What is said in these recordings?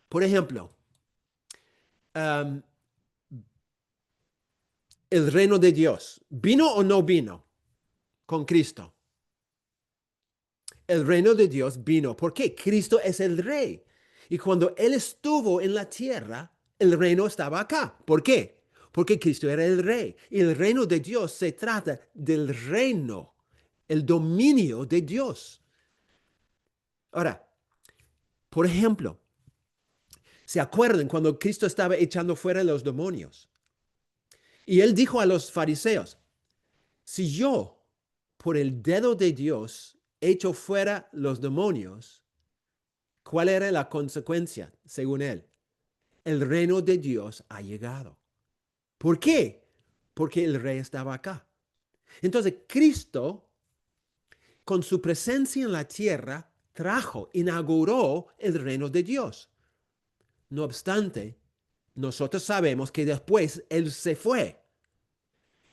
Por ejemplo, um, el reino de Dios, ¿vino o no vino con Cristo? El reino de Dios vino porque Cristo es el rey. Y cuando Él estuvo en la tierra, el reino estaba acá. ¿Por qué? Porque Cristo era el rey. Y el reino de Dios se trata del reino, el dominio de Dios. Ahora, por ejemplo, ¿se acuerdan cuando Cristo estaba echando fuera los demonios? Y Él dijo a los fariseos, si yo, por el dedo de Dios, echo fuera los demonios, ¿cuál era la consecuencia, según Él? El reino de Dios ha llegado. ¿Por qué? Porque el rey estaba acá. Entonces, Cristo, con su presencia en la tierra, inauguró el reino de Dios. No obstante, nosotros sabemos que después Él se fue.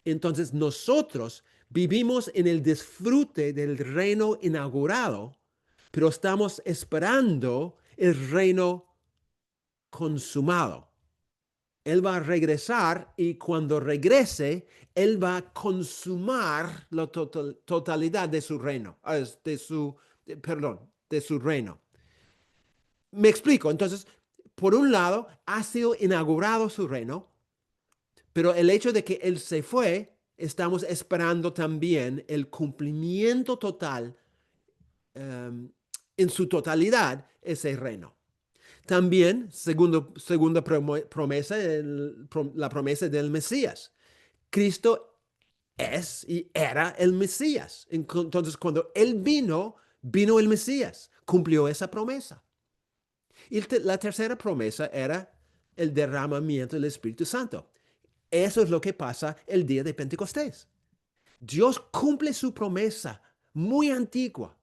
Entonces, nosotros vivimos en el disfrute del reino inaugurado, pero estamos esperando el reino consumado. Él va a regresar y cuando regrese, Él va a consumar la totalidad de su reino, de su reino. Me explico. Entonces, por un lado, ha sido inaugurado su reino, pero el hecho de que Él se fue, estamos esperando también el cumplimiento total, um, en su totalidad, ese reino. También, segunda promesa, la promesa del Mesías. Cristo es y era el Mesías. Entonces, cuando Él vino, vino el Mesías, cumplió esa promesa. Y la tercera promesa era el derramamiento del Espíritu Santo. Eso es lo que pasa el día de Pentecostés. Dios cumple su promesa muy antigua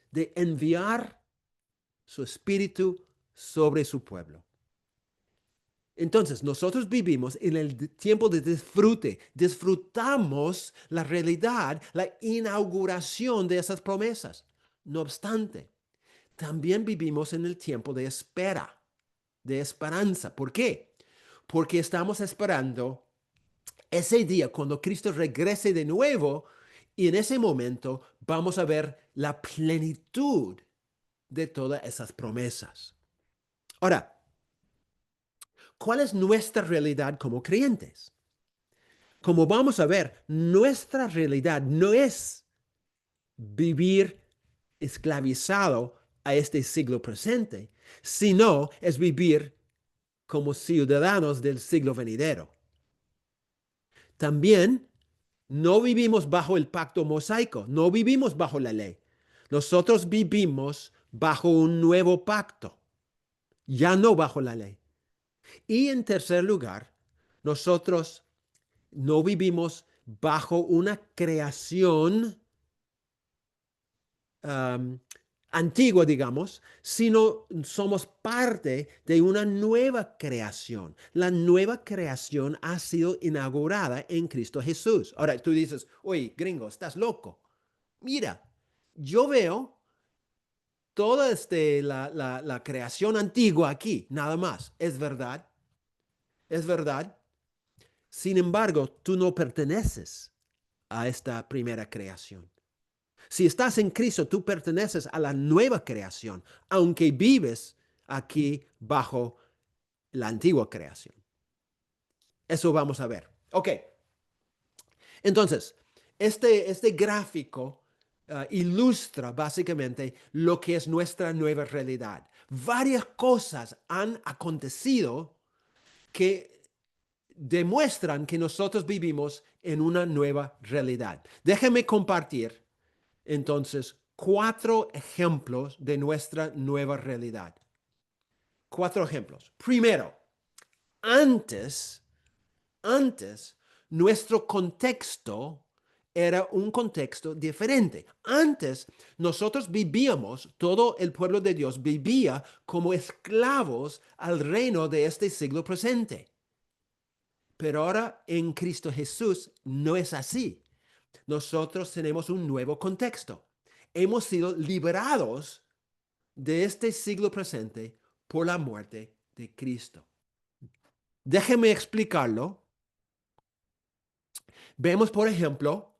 de enviar su Espíritu sobre su pueblo. Entonces, nosotros vivimos en el tiempo de disfrute. Disfrutamos la realidad, la inauguración de esas promesas. No obstante, también vivimos en el tiempo de espera, de esperanza. ¿Por qué? Porque estamos esperando ese día cuando Cristo regrese de nuevo y en ese momento vamos a ver la plenitud de todas esas promesas. Ahora, ¿cuál es nuestra realidad como creyentes? Como vamos a ver, nuestra realidad no es vivir esclavizado a este siglo presente, sino es vivir como ciudadanos del siglo venidero. También no vivimos bajo el pacto mosaico, no vivimos bajo la ley. Nosotros vivimos bajo un nuevo pacto, ya no bajo la ley. Y en tercer lugar, nosotros no vivimos bajo una creación um, antigua, digamos, sino somos parte de una nueva creación. La nueva creación ha sido inaugurada en Cristo Jesús. Ahora tú dices, oye, gringo, estás loco. Mira, yo veo toda la creación antigua aquí, nada más. Es verdad, es verdad. Sin embargo, tú no perteneces a esta primera creación. Si estás en Cristo, tú perteneces a la nueva creación, aunque vives aquí bajo la antigua creación. Eso vamos a ver. Ok, entonces, este gráfico ilustra básicamente lo que es nuestra nueva realidad. Varias cosas han acontecido que demuestran que nosotros vivimos en una nueva realidad. Déjenme compartir entonces 4 ejemplos de nuestra nueva realidad. 4 ejemplos. Primero, antes, antes, nuestro contexto era un contexto diferente. Antes, nosotros vivíamos, todo el pueblo de Dios vivía como esclavos al reino de este siglo presente. Pero ahora en Cristo Jesús no es así. Nosotros tenemos un nuevo contexto. Hemos sido liberados de este siglo presente por la muerte de Cristo. Déjeme explicarlo. Vemos, por ejemplo,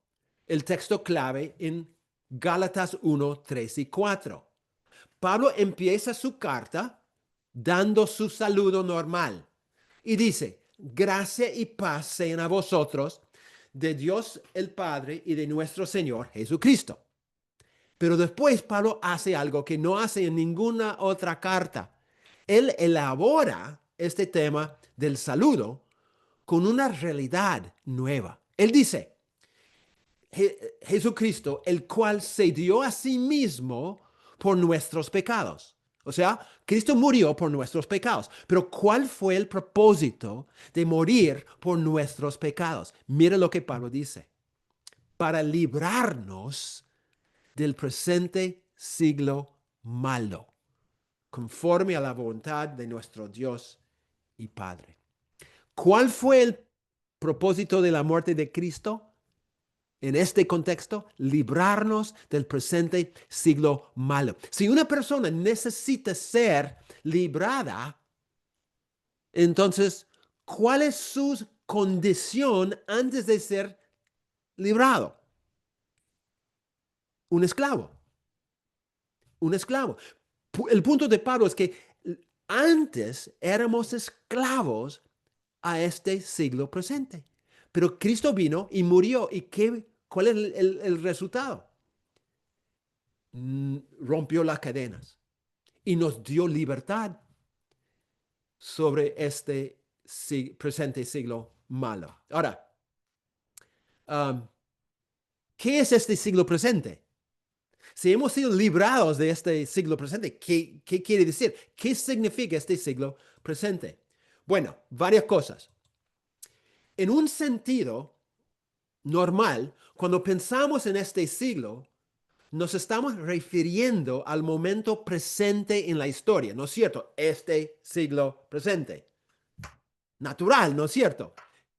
el texto clave en Gálatas 1, 3 y 4. Pablo empieza su carta dando su saludo normal y dice, gracia y paz sean a vosotros de Dios el Padre y de nuestro Señor Jesucristo. Pero después Pablo hace algo que no hace en ninguna otra carta. Él elabora este tema del saludo con una realidad nueva. Él dice, Jesucristo, el cual se dio a sí mismo por nuestros pecados. O sea, Cristo murió por nuestros pecados. Pero ¿cuál fue el propósito de morir por nuestros pecados? Mira lo que Pablo dice. Para librarnos del presente siglo malo, conforme a la voluntad de nuestro Dios y Padre. ¿Cuál fue el propósito de la muerte de Cristo? En este contexto, librarnos del presente siglo malo. Si una persona necesita ser librada, entonces, ¿cuál es su condición antes de ser librado? Un esclavo. Un esclavo. El punto de Pablo es que antes éramos esclavos a este siglo presente. Pero Cristo vino y murió. ¿Y cuál es el resultado? Rompió las cadenas y nos dio libertad sobre este presente siglo malo. Ahora, ¿qué es este siglo presente? Si hemos sido librados de este siglo presente, ¿qué quiere decir? ¿Qué significa este siglo presente? Bueno, varias cosas. En un sentido normal, cuando pensamos en este siglo, nos estamos refiriendo al momento presente en la historia, ¿no es cierto? Este siglo presente. Natural, ¿no es cierto?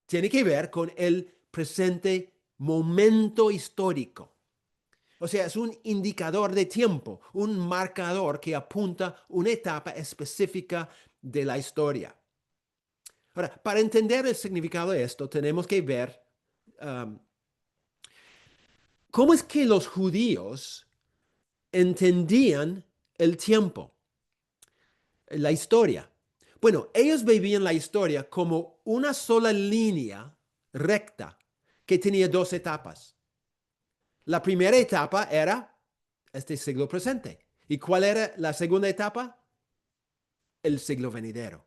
Tiene que ver con el presente momento histórico. O sea, es un indicador de tiempo, un marcador que apunta una etapa específica de la historia. Ahora, para entender el significado de esto, tenemos que ver cómo es que los judíos entendían el tiempo, la historia. Bueno, ellos veían la historia como una sola línea recta que tenía dos etapas. La primera etapa era este siglo presente. ¿Y cuál era la segunda etapa? El siglo venidero.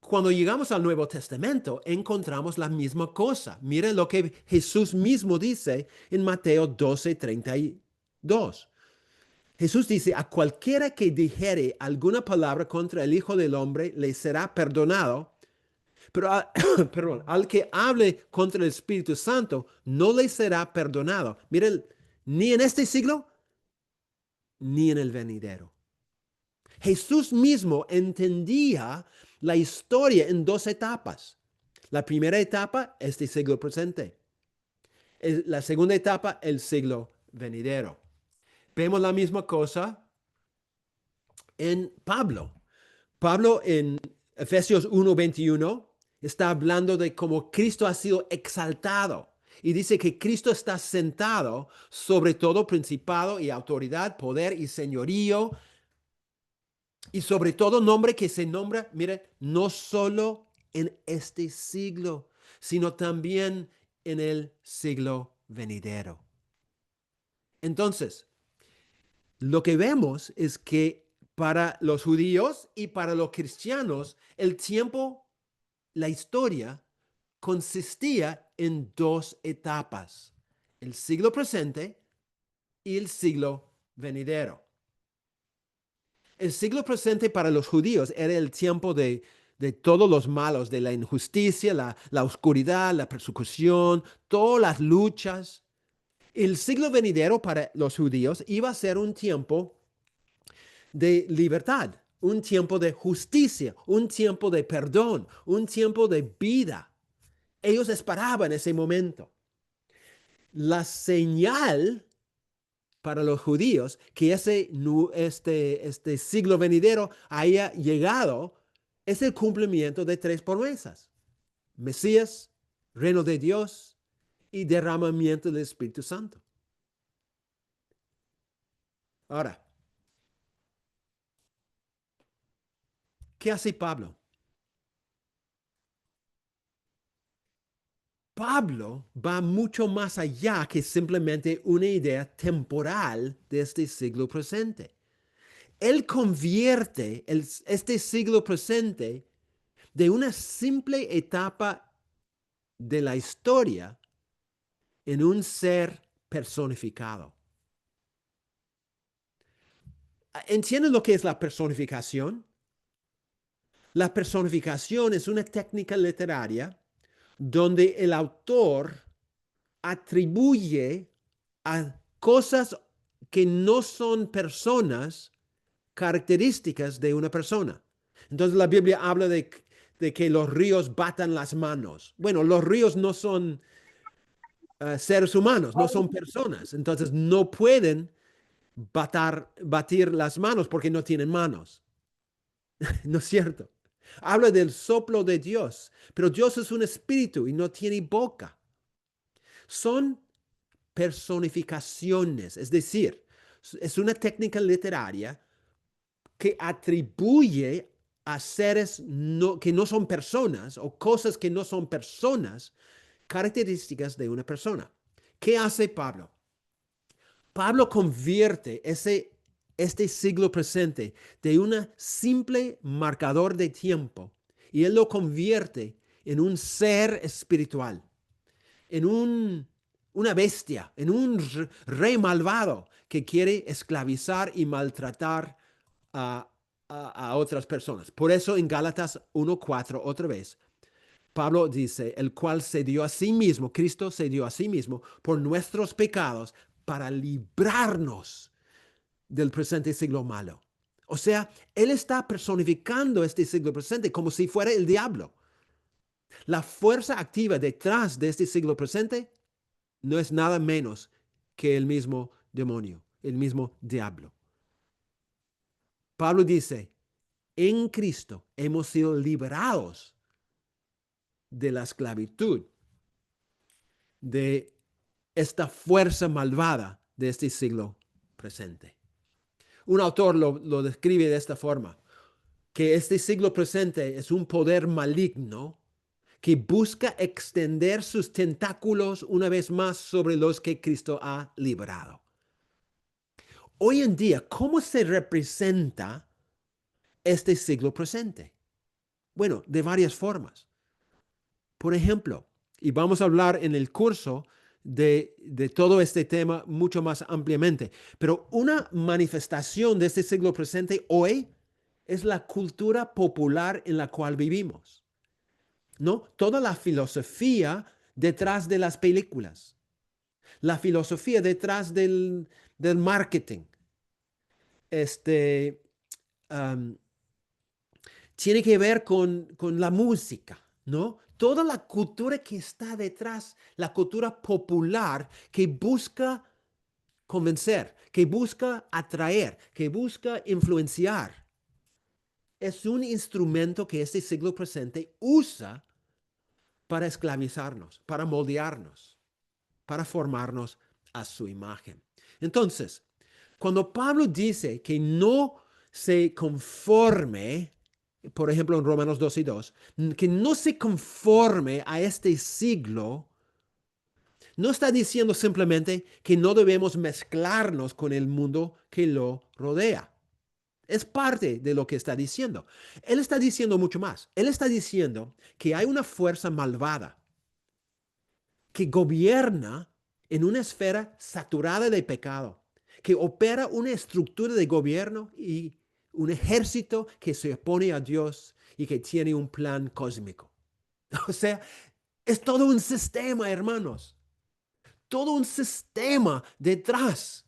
Cuando llegamos al Nuevo Testamento, encontramos la misma cosa. Mira lo que Jesús mismo dice en Mateo 12:32. Jesús dice, a cualquiera que dijere alguna palabra contra el Hijo del Hombre, le será perdonado, pero perdón, al que hable contra el Espíritu Santo, no le será perdonado. Miren, ni en este siglo, ni en el venidero. Jesús mismo entendía la historia en dos etapas. La primera etapa, este siglo presente. La segunda etapa, el siglo venidero. Vemos la misma cosa en Pablo. Pablo en Efesios 1:21 está hablando de cómo Cristo ha sido exaltado y dice que Cristo está sentado sobre todo principado y autoridad, poder y señorío y sobre todo nombre que se nombra, mire, no solo en este siglo, sino también en el siglo venidero. Entonces, lo que vemos es que para los judíos y para los cristianos, el tiempo, la historia, consistía en dos etapas, el siglo presente y el siglo venidero. El siglo presente para los judíos era el tiempo de todos los malos, de la injusticia, la oscuridad, la persecución, todas las luchas. El siglo venidero para los judíos iba a ser un tiempo de libertad, un tiempo de justicia, un tiempo de perdón, un tiempo de vida. Ellos esperaban ese momento. La señal para los judíos que este siglo venidero haya llegado es el cumplimiento de tres promesas: Mesías, reino de Dios y derramamiento del Espíritu Santo. Ahora, ¿qué hace Pablo? Pablo va mucho más allá que simplemente una idea temporal de este siglo presente. Él convierte este siglo presente de una simple etapa de la historia en un ser personificado. ¿Entienden lo que es la personificación? La personificación es una técnica literaria donde el autor atribuye a cosas que no son personas características de una persona. Entonces la Biblia habla de que los ríos batan las manos. Bueno, los ríos no son seres humanos, no son personas. Entonces no pueden batir las manos porque no tienen manos. ¿No es cierto? Habla del soplo de Dios, pero Dios es un espíritu y no tiene boca. Son personificaciones, es decir, es una técnica literaria que atribuye a seres que no son personas o cosas que no son personas características de una persona. ¿Qué hace Pablo? Pablo convierte este siglo presente de un simple marcador de tiempo y él lo convierte en un ser espiritual, en una bestia, en un rey malvado que quiere esclavizar y maltratar a, a otras personas. Por eso en Gálatas 1:4 otra vez, Pablo dice, el cual se dio a sí mismo, Cristo se dio a sí mismo por nuestros pecados para librarnos del presente siglo malo. O sea, él está personificando este siglo presente como si fuera el diablo. La fuerza activa detrás de este siglo presente no es nada menos que el mismo demonio, el mismo diablo. Pablo dice, en Cristo hemos sido liberados de la esclavitud de esta fuerza malvada de este siglo presente. Un autor lo describe de esta forma, que este siglo presente es un poder maligno que busca extender sus tentáculos una vez más sobre los que Cristo ha liberado. Hoy en día, ¿cómo se representa este siglo presente? Bueno, de varias formas. Por ejemplo, y vamos a hablar en el curso de todo este tema mucho más ampliamente, pero una manifestación de este siglo presente hoy es la cultura popular en la cual vivimos, ¿no? Toda la filosofía detrás de las películas, la filosofía detrás del marketing, este, um, tiene que ver con la música, ¿no? Toda la cultura que está detrás, la cultura popular que busca convencer, que busca atraer, que busca influenciar, es un instrumento que este siglo presente usa para esclavizarnos, para moldearnos, para formarnos a su imagen. Entonces, cuando Pablo dice que no se conforme, por ejemplo en Romanos 2:2, que no se conforme a este siglo, no está diciendo simplemente que no debemos mezclarnos con el mundo que lo rodea. Es parte de lo que está diciendo. Él está diciendo mucho más. Él está diciendo que hay una fuerza malvada que gobierna en una esfera saturada de pecado, que opera una estructura de gobierno y un ejército que se opone a Dios y que tiene un plan cósmico. O sea, es todo un sistema, hermanos. Todo un sistema detrás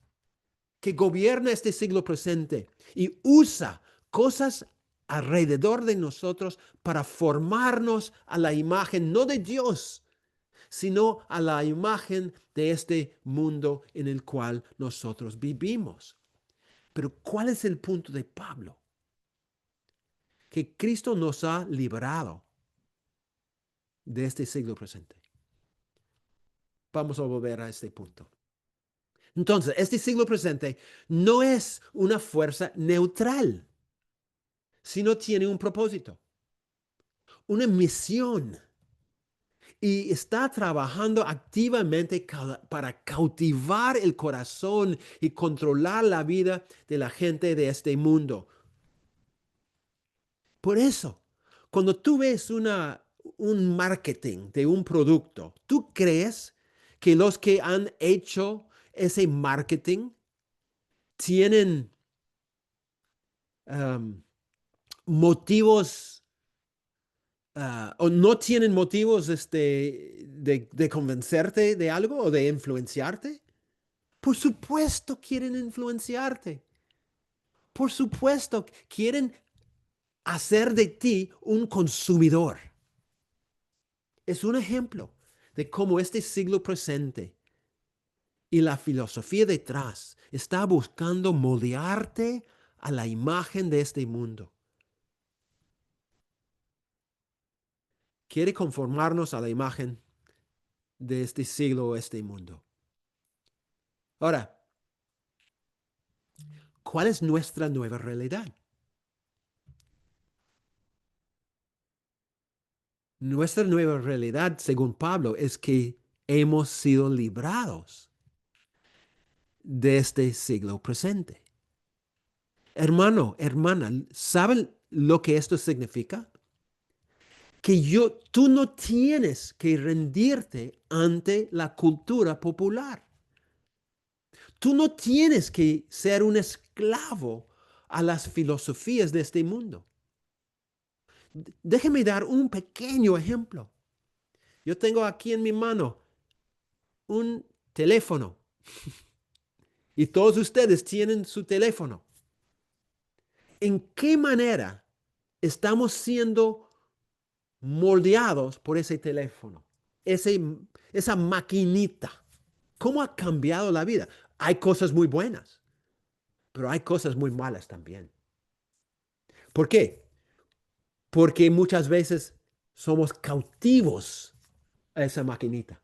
que gobierna este siglo presente y usa cosas alrededor de nosotros para formarnos a la imagen no de Dios, sino a la imagen de este mundo en el cual nosotros vivimos. Pero ¿cuál es el punto de Pablo? Que Cristo nos ha librado de este siglo presente. Vamos a volver a este punto. Entonces, este siglo presente no es una fuerza neutral, sino tiene un propósito, una misión, y está trabajando activamente para cautivar el corazón y controlar la vida de la gente de este mundo. Por eso, cuando tú ves un marketing de un producto, ¿tú crees que los que han hecho ese marketing tienen um, motivos o no tienen motivos de convencerte de algo o de influenciarte? Por supuesto quieren influenciarte. Por supuesto quieren hacer de ti un consumidor. Es un ejemplo de cómo este siglo presente y la filosofía detrás está buscando moldearte a la imagen de este mundo. Quiere conformarnos a la imagen de este siglo o este mundo. Ahora, ¿cuál es nuestra nueva realidad? Nuestra nueva realidad, según Pablo, es que hemos sido librados de este siglo presente. Hermano, hermana, ¿saben lo que esto significa? Que tú no tienes que rendirte ante la cultura popular. Tú no tienes que ser un esclavo a las filosofías de este mundo. Déjeme dar un pequeño ejemplo. Yo tengo aquí en mi mano un teléfono y todos ustedes tienen su teléfono. ¿En qué manera estamos siendo moldeados por ese teléfono? Esa maquinita. ¿Cómo ha cambiado la vida? Hay cosas muy buenas, pero hay cosas muy malas también. ¿Por qué? Porque muchas veces somos cautivos a esa maquinita.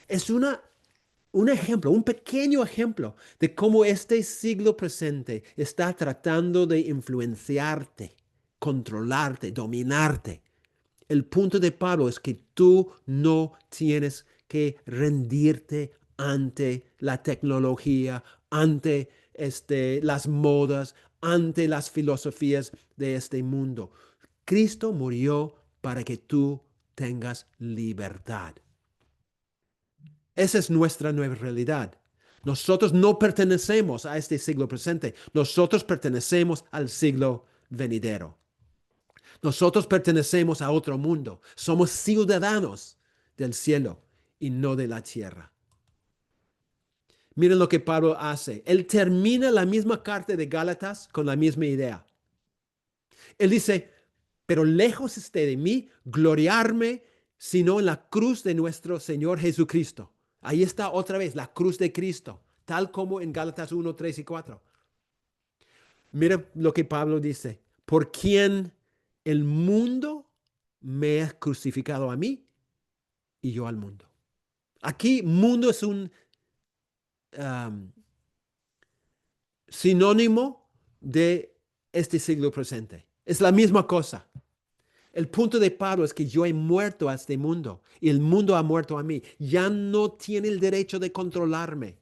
Es un ejemplo, un pequeño ejemplo de cómo este siglo presente está tratando de influenciarte, controlarte, dominarte. El punto de Pablo es que tú no tienes que rendirte ante la tecnología, ante las modas, ante las filosofías de este mundo. Cristo murió para que tú tengas libertad. Esa es nuestra nueva realidad. Nosotros no pertenecemos a este siglo presente. Nosotros pertenecemos al siglo venidero. Nosotros pertenecemos a otro mundo. Somos ciudadanos del cielo y no de la tierra. Miren lo que Pablo hace. Él termina la misma carta de Gálatas con la misma idea. Él dice, pero lejos esté de mí gloriarme, sino en la cruz de nuestro Señor Jesucristo. Ahí está otra vez la cruz de Cristo, tal como en Gálatas 1, 3 y 4. Mira lo que Pablo dice. Por quien el mundo me ha crucificado a mí y yo al mundo. Aquí mundo es un um, sinónimo de este siglo presente. Es la misma cosa. El punto de Pablo es que yo he muerto a este mundo y el mundo ha muerto a mí. Ya no tiene el derecho de controlarme.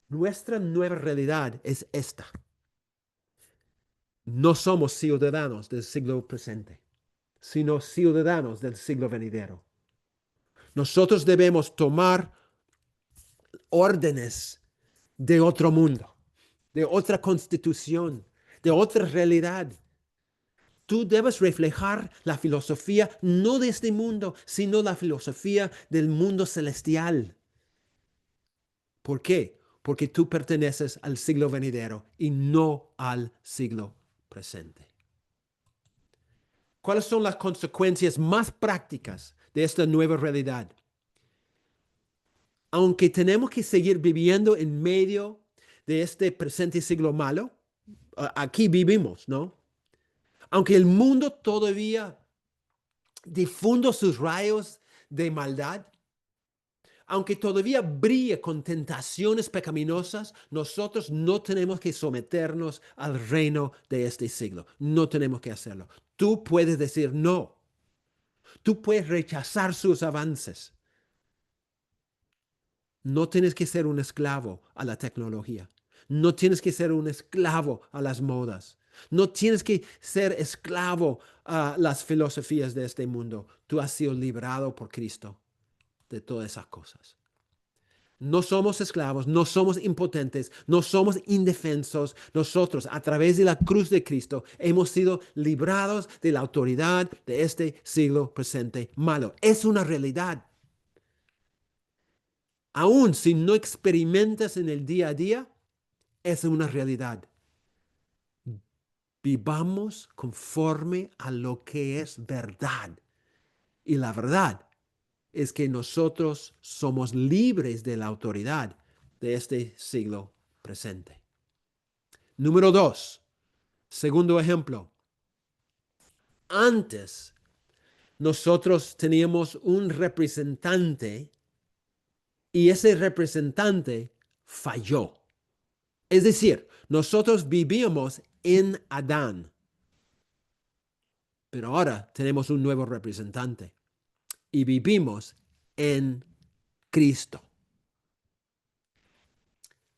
Nuestra nueva realidad es esta. No somos ciudadanos del siglo presente, sino ciudadanos del siglo venidero. Nosotros debemos tomar órdenes de otro mundo, de otra constitución, de otra realidad. Tú debes reflejar la filosofía no de este mundo, sino la filosofía del mundo celestial. ¿Por qué? Porque tú perteneces al siglo venidero y no al siglo presente. ¿Cuáles son las consecuencias más prácticas de esta nueva realidad? Aunque tenemos que seguir viviendo en medio de este presente siglo malo, aquí vivimos, ¿no? Aunque el mundo todavía difunda sus rayos de maldad, aunque todavía brille con tentaciones pecaminosas, nosotros no tenemos que someternos al reino de este siglo. No tenemos que hacerlo. Tú puedes decir no. Tú puedes rechazar sus avances. No tienes que ser un esclavo a la tecnología. No tienes que ser un esclavo a las modas. No tienes que ser esclavo a las filosofías de este mundo. Tú has sido librado por Cristo de todas esas cosas. No somos esclavos, no somos impotentes, no somos indefensos. Nosotros, a través de la cruz de Cristo, hemos sido librados de la autoridad de este siglo presente malo. Es una realidad. Aún si no experimentas en el día a día, es una realidad. Vivamos conforme a lo que es verdad. Y la verdad es que nosotros somos libres de la autoridad de este siglo presente. Número 2, segundo ejemplo. Antes, nosotros teníamos un representante y ese representante falló. Es decir, nosotros vivíamos en Adán, pero ahora tenemos un nuevo representante y vivimos en Cristo.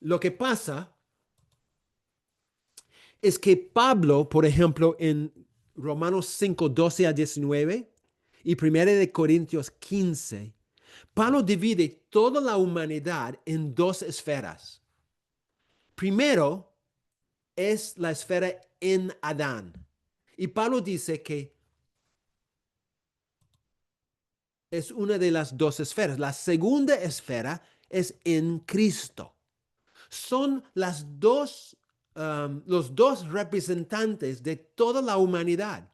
Lo que pasa es que Pablo, por ejemplo, en Romanos 5, 12 a 19 y 1 de Corintios 15, Pablo divide toda la humanidad en dos esferas. Primero es la esfera en Adán. Y Pablo dice que es una de las dos esferas. La segunda esfera es en Cristo. Son los dos representantes de toda la humanidad.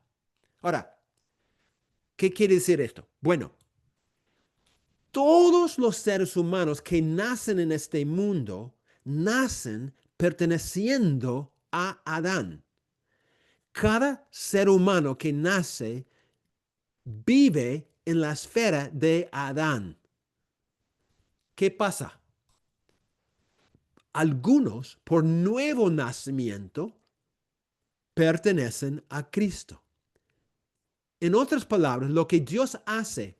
Ahora, ¿qué quiere decir esto? Bueno, todos los seres humanos que nacen en este mundo nacen perteneciendo a Adán. Cada ser humano que nace vive en la esfera de Adán. ¿Qué pasa? Algunos, por nuevo nacimiento, pertenecen a Cristo. En otras palabras, lo que Dios hace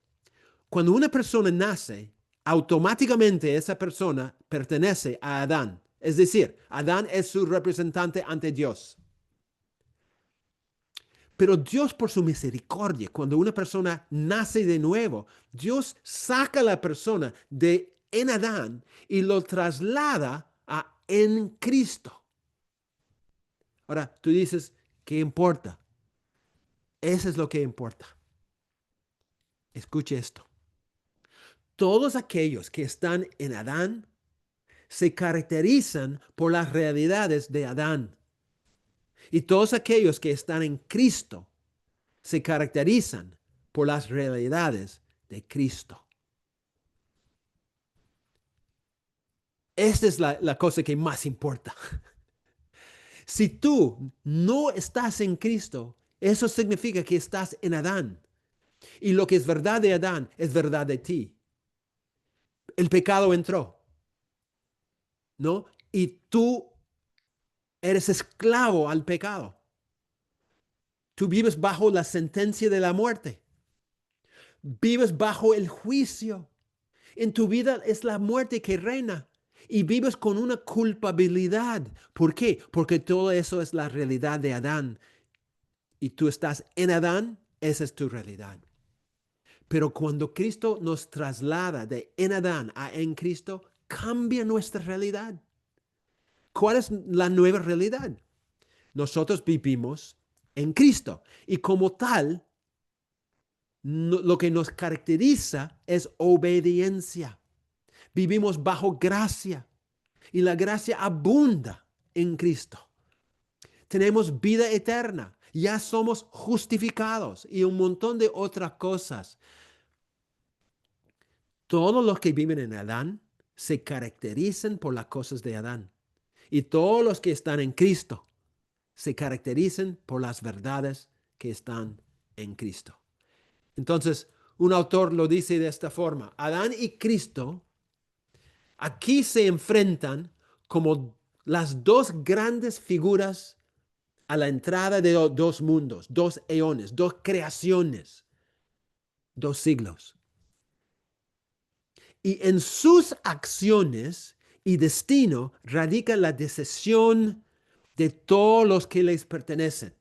cuando una persona nace, automáticamente esa persona pertenece a Adán. Es decir, Adán es su representante ante Dios. Pero Dios, por su misericordia, cuando una persona nace de nuevo, Dios saca a la persona de en Adán y lo traslada a en Cristo. Ahora, tú dices, ¿qué importa? Eso es lo que importa. Escuche esto. Todos aquellos que están en Adán se caracterizan por las realidades de Adán. Y todos aquellos que están en Cristo se caracterizan por las realidades de Cristo. Esta es la cosa que más importa. Si tú no estás en Cristo, eso significa que estás en Adán. Y lo que es verdad de Adán es verdad de ti. El pecado entró, ¿no? Y tú eres esclavo al pecado. Tú vives bajo la sentencia de la muerte. Vives bajo el juicio. En tu vida es la muerte que reina y vives con una culpabilidad. ¿Por qué? Porque todo eso es la realidad de Adán. Y tú estás en Adán, esa es tu realidad. Pero cuando Cristo nos traslada de en Adán a en Cristo, cambia nuestra realidad. ¿Cuál es la nueva realidad? Nosotros vivimos en Cristo y como tal, lo que nos caracteriza es obediencia. Vivimos bajo gracia y la gracia abunda en Cristo. Tenemos vida eterna Ya somos justificados y un montón de otras cosas. Todos los que viven en Adán se caracterizan por las cosas de Adán. Y todos los que están en Cristo se caracterizan por las verdades que están en Cristo. Entonces, un autor lo dice de esta forma: Adán y Cristo aquí se enfrentan como las dos grandes figuras a la entrada de dos mundos, dos eones, dos creaciones, dos siglos. Y en sus acciones y destino radica la decisión de todos los que les pertenecen,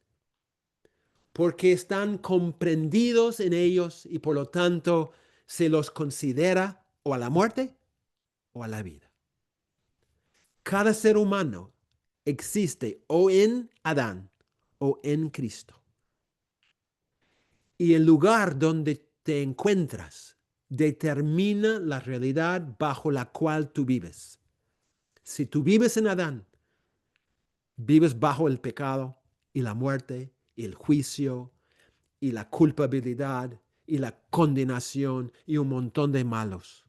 porque están comprendidos en ellos y por lo tanto se los considera o a la muerte o a la vida. Cada ser humano existe o en Adán o en Cristo. Y el lugar donde te encuentras determina la realidad bajo la cual tú vives. Si tú vives en Adán, vives bajo el pecado y la muerte y el juicio y la culpabilidad y la condenación y un montón de malos.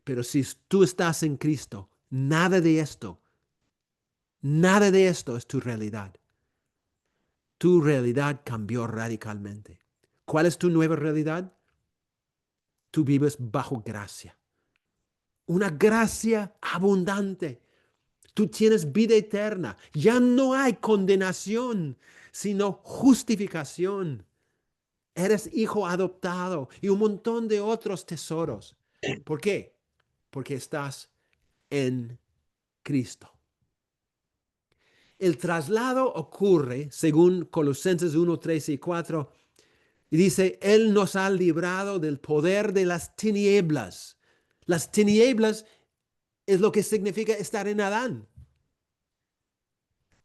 Pero si tú estás en Cristo, nada de esto es tu realidad. Tu realidad cambió radicalmente. ¿Cuál es tu nueva realidad? Tú vives bajo gracia. Una gracia abundante. Tú tienes vida eterna. Ya no hay condenación, sino justificación. Eres hijo adoptado y un montón de otros tesoros. ¿Por qué? Porque estás en Cristo. El traslado ocurre, según Colosenses 1, 3 y 4, y dice: Él nos ha librado del poder de las tinieblas. Las tinieblas es lo que significa estar en Adán.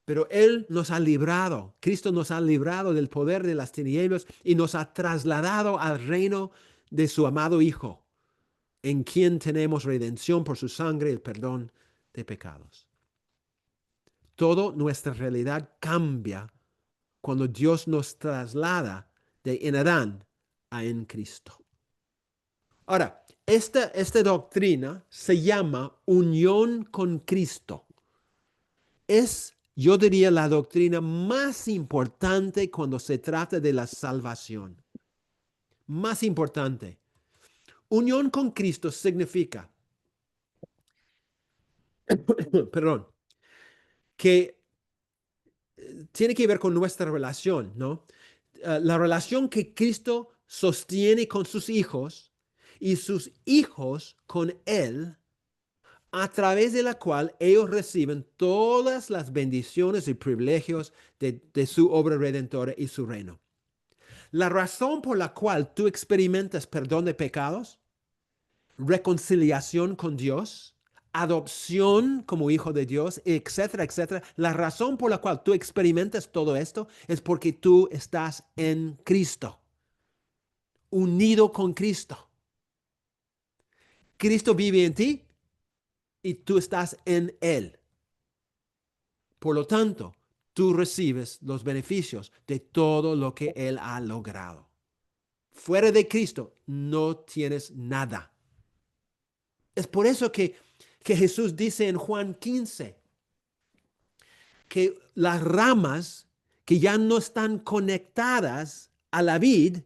Pero Él nos ha librado, Cristo nos ha librado del poder de las tinieblas y nos ha trasladado al reino de su amado Hijo, en quien tenemos redención por su sangre, el perdón de pecados. Toda nuestra realidad cambia cuando Dios nos traslada de en Adán a en Cristo. Ahora, esta doctrina se llama unión con Cristo. Es, yo diría, la doctrina más importante cuando se trata de la salvación. Más importante. Unión con Cristo significa, perdón, que tiene que ver con nuestra relación, ¿no? La relación que Cristo sostiene con sus hijos y sus hijos con Él, a través de la cual ellos reciben todas las bendiciones y privilegios de su obra redentora y su reino. La razón por la cual tú experimentas perdón de pecados, reconciliación con Dios, adopción como hijo de Dios, etcétera, etcétera. La razón por la cual tú experimentas todo esto es porque tú estás en Cristo, unido con Cristo. Cristo vive en ti y tú estás en Él. Por lo tanto, tú recibes los beneficios de todo lo que Él ha logrado. Fuera de Cristo no tienes nada. Es por eso que Jesús dice en Juan 15 que las ramas que ya no están conectadas a la vid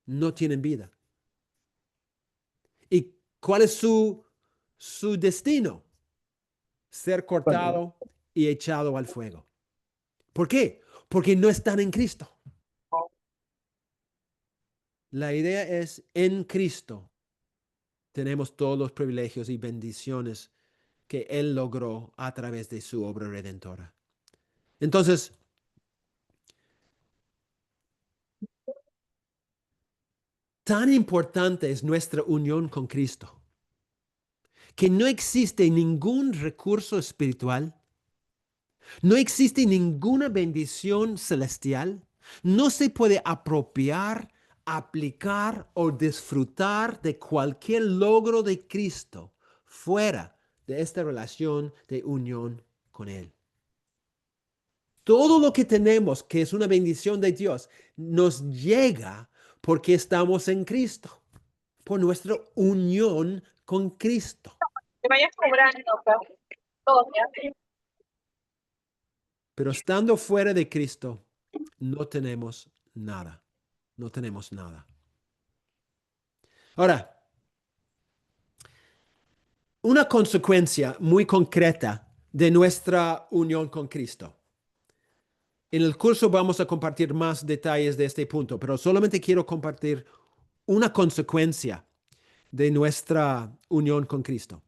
no tienen vida. ¿Y cuál es su destino? Ser Bueno, cortado y echado al fuego. ¿Por qué? Porque no están en Cristo. La idea es: en Cristo tenemos todos los privilegios y bendiciones que Él logró a través de su obra redentora. Entonces, tan importante es nuestra unión con Cristo, que no existe ningún recurso espiritual, no existe ninguna bendición celestial, no se puede apropiar, aplicar o disfrutar de cualquier logro de Cristo fuera de esta relación de unión con Él. todo lo que tenemos, que es una bendición de Dios, nos llega porque estamos en Cristo, por nuestra unión con Cristo. Que vayas cobrando, todo, ¿ya? Pero estando fuera de Cristo, no tenemos nada. No tenemos nada. Ahora, una consecuencia muy concreta de nuestra unión con Cristo. En el curso vamos a compartir más detalles de este punto, pero solamente quiero compartir una consecuencia de nuestra unión con Cristo.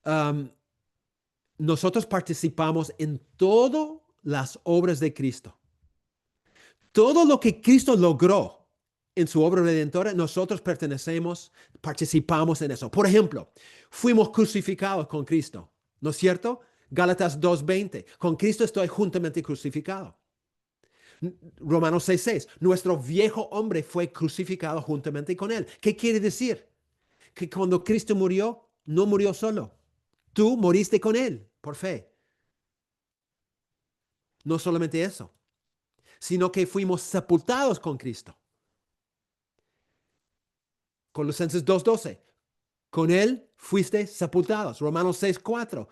Um, Nosotros participamos en todas las obras de Cristo. Todo lo que Cristo logró en su obra redentora, nosotros pertenecemos, participamos en eso. Por ejemplo, fuimos crucificados con Cristo, ¿no es cierto? Gálatas 2:20, con Cristo estoy juntamente crucificado. Romanos 6:6, nuestro viejo hombre fue crucificado juntamente con él. ¿Qué quiere decir? Que cuando Cristo murió, no murió solo. Tú moriste con él por fe. No solamente eso, sino que fuimos sepultados con Cristo. Colosenses 2:12, con él fuiste sepultados. Romanos 6:4,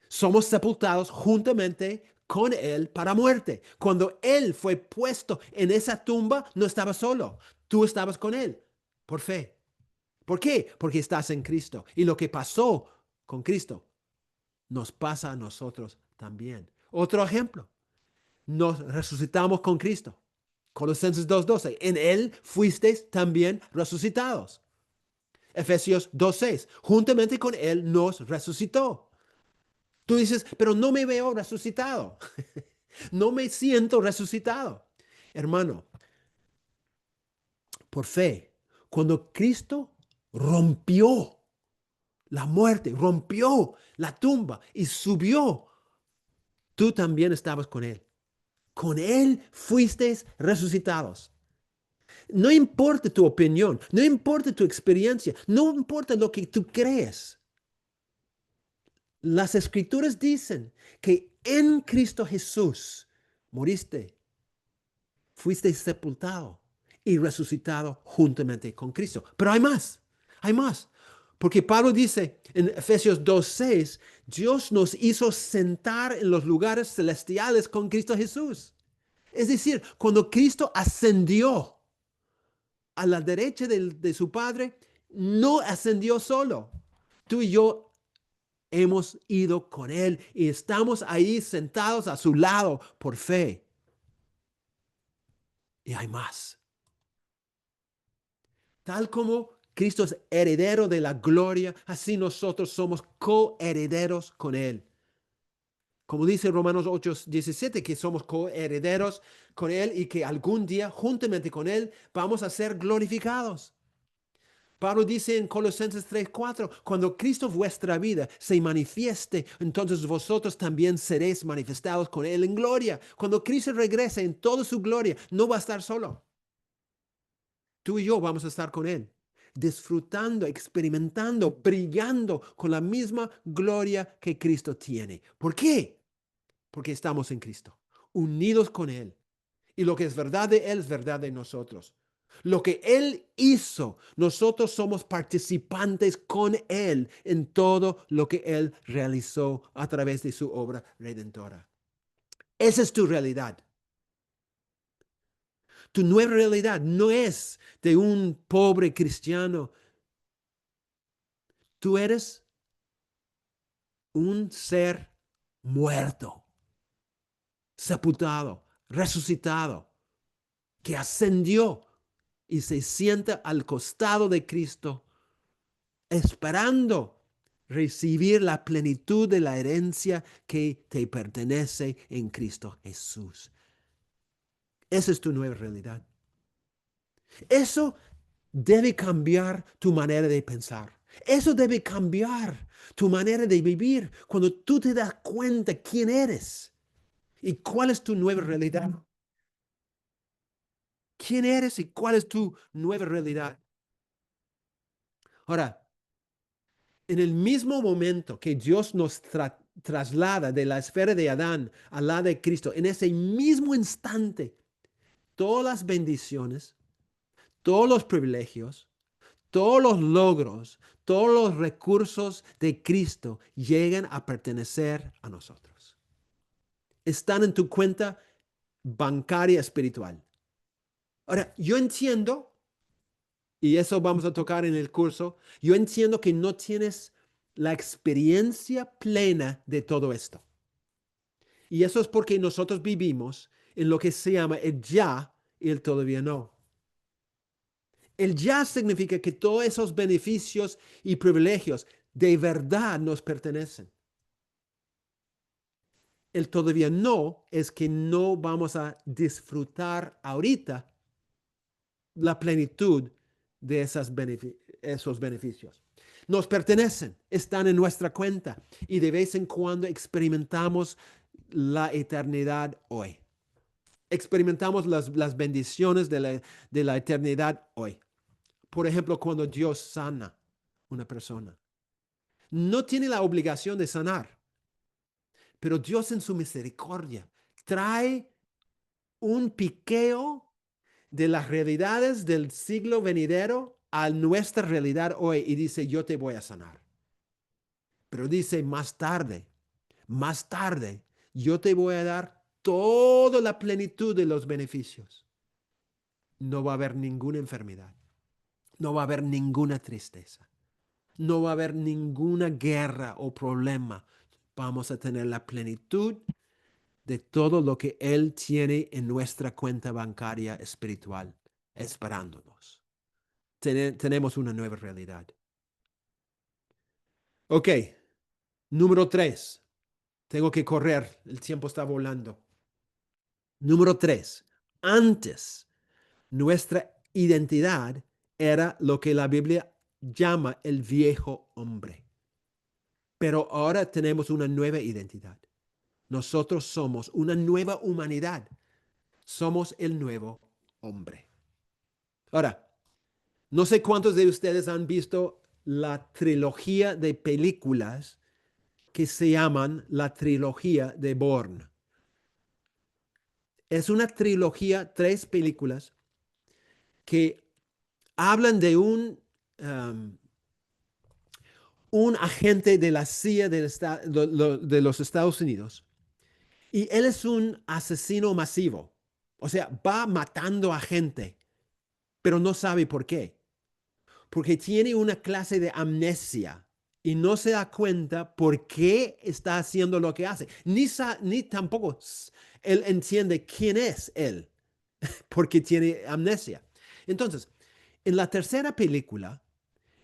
somos sepultados juntamente con él para muerte. Cuando él fue puesto en esa tumba, no estaba solo. Tú estabas con él por fe. ¿Por qué? Porque estás en Cristo. Y lo que pasó con Cristo nos pasa a nosotros también. Otro ejemplo, nos resucitamos con Cristo. Colosenses 2:12, en él fuisteis también resucitados. Efesios 2:6, juntamente con él nos resucitó. Tú dices, pero no me veo resucitado. No me siento resucitado. Hermano, por fe, cuando Cristo rompió la muerte, rompió la tumba y subió, tú también estabas con él. Con él fuisteis resucitados. No importa tu opinión, no importa tu experiencia, no importa lo que tú crees. Las escrituras dicen que en Cristo Jesús moriste, fuiste sepultado y resucitado juntamente con Cristo. Pero hay más. Porque Pablo dice en Efesios 2:6, Dios nos hizo sentar en los lugares celestiales con Cristo Jesús. Es decir, cuando Cristo ascendió a la derecha de su Padre, no ascendió solo. Tú y yo hemos ido con Él y estamos ahí sentados a su lado por fe. Y hay más. Tal como Cristo es heredero de la gloria, así nosotros somos coherederos con Él. Como dice Romanos 8:17, que somos coherederos con Él y que algún día, juntamente con Él, vamos a ser glorificados. Pablo dice en Colosenses 3:4, cuando Cristo vuestra vida se manifieste, entonces vosotros también seréis manifestados con Él en gloria. Cuando Cristo regrese en toda su gloria, no va a estar solo. Tú y yo vamos a estar con Él, disfrutando, experimentando, brillando con la misma gloria que Cristo tiene. ¿Por qué? Porque estamos en Cristo, unidos con Él. Y lo que es verdad de Él es verdad de nosotros. Lo que Él hizo, nosotros somos participantes con Él en todo lo que Él realizó a través de su obra redentora. Esa es tu realidad. Tu nueva realidad no es de un pobre cristiano. Tú eres un ser muerto, sepultado, resucitado, que ascendió y se sienta al costado de Cristo, esperando recibir la plenitud de la herencia que te pertenece en Cristo Jesús. Esa es tu nueva realidad. Eso debe cambiar tu manera de pensar. Eso debe cambiar tu manera de vivir cuando tú te das cuenta quién eres y cuál es tu nueva realidad. ¿Quién eres y cuál es tu nueva realidad? Ahora, en el mismo momento que Dios nos traslada de la esfera de Adán a la de Cristo, en ese mismo instante, todas las bendiciones, todos los privilegios, todos los logros, todos los recursos de Cristo llegan a pertenecer a nosotros. Están en tu cuenta bancaria espiritual. Ahora, yo entiendo, y eso vamos a tocar en el curso, yo entiendo que no tienes la experiencia plena de todo esto. Y eso es porque nosotros vivimos en lo que se llama el ya y el todavía no. El ya significa que todos esos beneficios y privilegios de verdad nos pertenecen. El todavía no es que no vamos a disfrutar ahorita la plenitud de esos beneficios. Nos pertenecen, están en nuestra cuenta y de vez en cuando experimentamos la eternidad hoy. Experimentamos las bendiciones de la eternidad hoy. Por ejemplo, cuando Dios sana una persona. No tiene la obligación de sanar, pero Dios en su misericordia trae un piqueo de las realidades del siglo venidero a nuestra realidad hoy y dice, yo te voy a sanar. Pero dice, más tarde, yo te voy a dar toda la plenitud de los beneficios. No va a haber ninguna enfermedad. No va a haber ninguna tristeza. No va a haber ninguna guerra o problema. Vamos a tener la plenitud de todo lo que Él tiene en nuestra cuenta bancaria espiritual, esperándonos. Tenemos una nueva realidad. Ok, número 3. Tengo que correr, el tiempo está volando. Número 3. Antes, nuestra identidad era lo que la Biblia llama el viejo hombre. Pero ahora tenemos una nueva identidad. Nosotros somos una nueva humanidad. Somos el nuevo hombre. Ahora, no sé cuántos de ustedes han visto la trilogía de películas que se llaman la trilogía de Bourne. Es una trilogía, 3 películas que hablan de un agente de la CIA de los Estados Unidos. Y él es un asesino masivo. O sea, va matando a gente, pero no sabe por qué. Porque tiene una clase de amnesia y no se da cuenta por qué está haciendo lo que hace. Ni tampoco él entiende quién es él, porque tiene amnesia. Entonces, en la tercera película,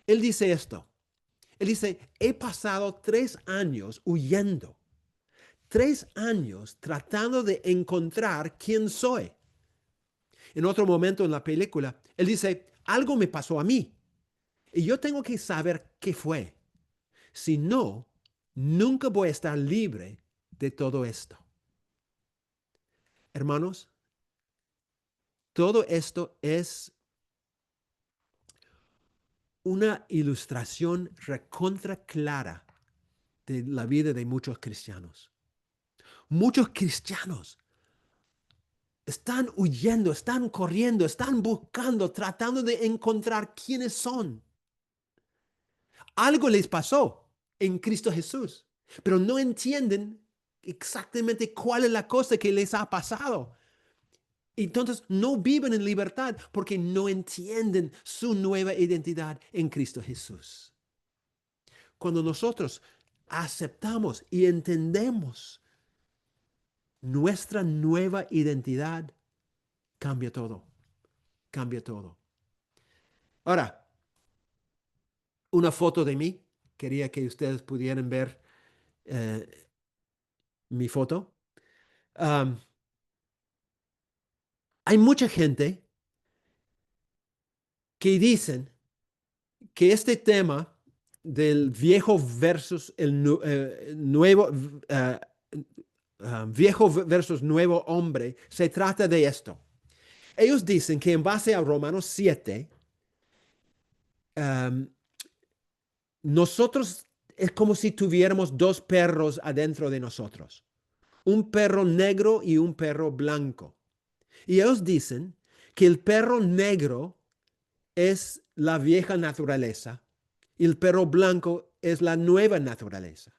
él dice esto. Él dice, he pasado 3 años huyendo, 3 años tratando de encontrar quién soy. En otro momento en la película, él dice, algo me pasó a mí y yo tengo que saber qué fue. Si no, nunca voy a estar libre de todo esto. Hermanos, todo esto es una ilustración recontra clara de la vida de muchos cristianos. Muchos cristianos están huyendo, están corriendo, están buscando, tratando de encontrar quiénes son. Algo les pasó en Cristo Jesús, pero no entienden exactamente cuál es la cosa que les ha pasado. Entonces no viven en libertad porque no entienden su nueva identidad en Cristo Jesús. Cuando nosotros aceptamos y entendemos nuestra nueva identidad, cambia todo, cambia todo. Ahora, una foto de mí, quería que ustedes pudieran ver mi foto. Hay mucha gente que dicen que este tema del viejo versus el nuevo, viejo versus nuevo hombre, se trata de esto. Ellos dicen que en base a Romanos 7, nosotros es como si tuviéramos dos perros adentro de nosotros, un perro negro y un perro blanco. Y ellos dicen que el perro negro es la vieja naturaleza y el perro blanco es la nueva naturaleza.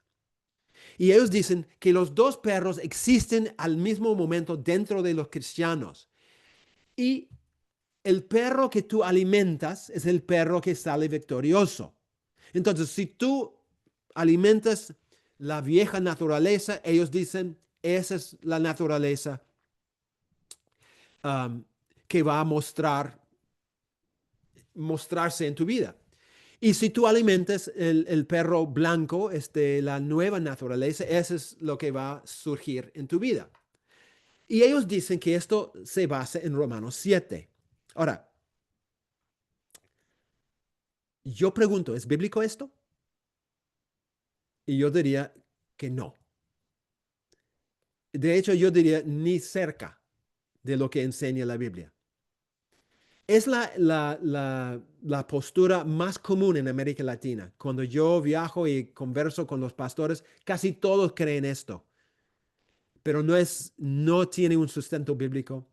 Y ellos dicen que los dos perros existen al mismo momento dentro de los cristianos. Y el perro que tú alimentas es el perro que sale victorioso. Entonces, si tú alimentas la vieja naturaleza, ellos dicen, esa es la naturaleza um, que va a mostrarse en tu vida. Y si tú alimentas el perro blanco, la nueva naturaleza, eso es lo que va a surgir en tu vida. Y ellos dicen que esto se basa en Romanos 7. Ahora, yo pregunto, ¿es bíblico esto? Y yo diría que no. De hecho, yo diría ni cerca de lo que enseña la Biblia. Es la postura más común en América Latina. Cuando yo viajo y converso con los pastores, casi todos creen esto, pero no tiene un sustento bíblico.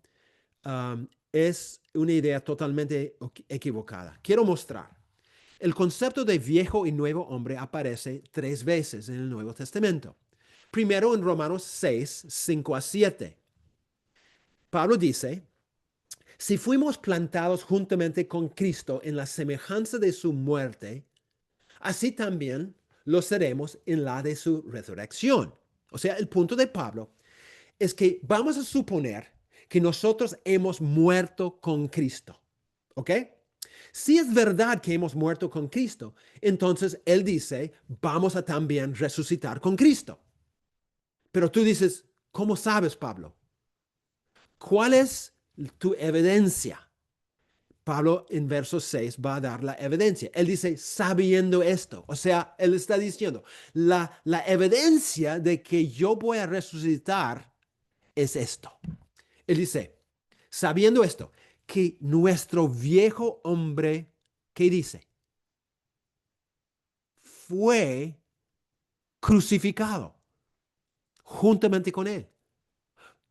Es una idea totalmente equivocada. Quiero mostrar. El concepto de viejo y nuevo hombre aparece 3 veces en el Nuevo Testamento. Primero en Romanos 6, 5 a 7. Pablo dice, si fuimos plantados juntamente con Cristo en la semejanza de su muerte, así también lo seremos en la de su resurrección. O sea, el punto de Pablo es que vamos a suponer que nosotros hemos muerto con Cristo. ¿Ok? Si es verdad que hemos muerto con Cristo, entonces él dice, vamos a también resucitar con Cristo. Pero tú dices, ¿cómo sabes, Pablo? ¿Cuál es tu evidencia? Pablo en verso 6 va a dar la evidencia. Él dice, sabiendo esto. O sea, él está diciendo, la evidencia de que yo voy a resucitar es esto. Él dice, sabiendo esto, que nuestro viejo hombre, ¿qué dice? Fue crucificado juntamente con él,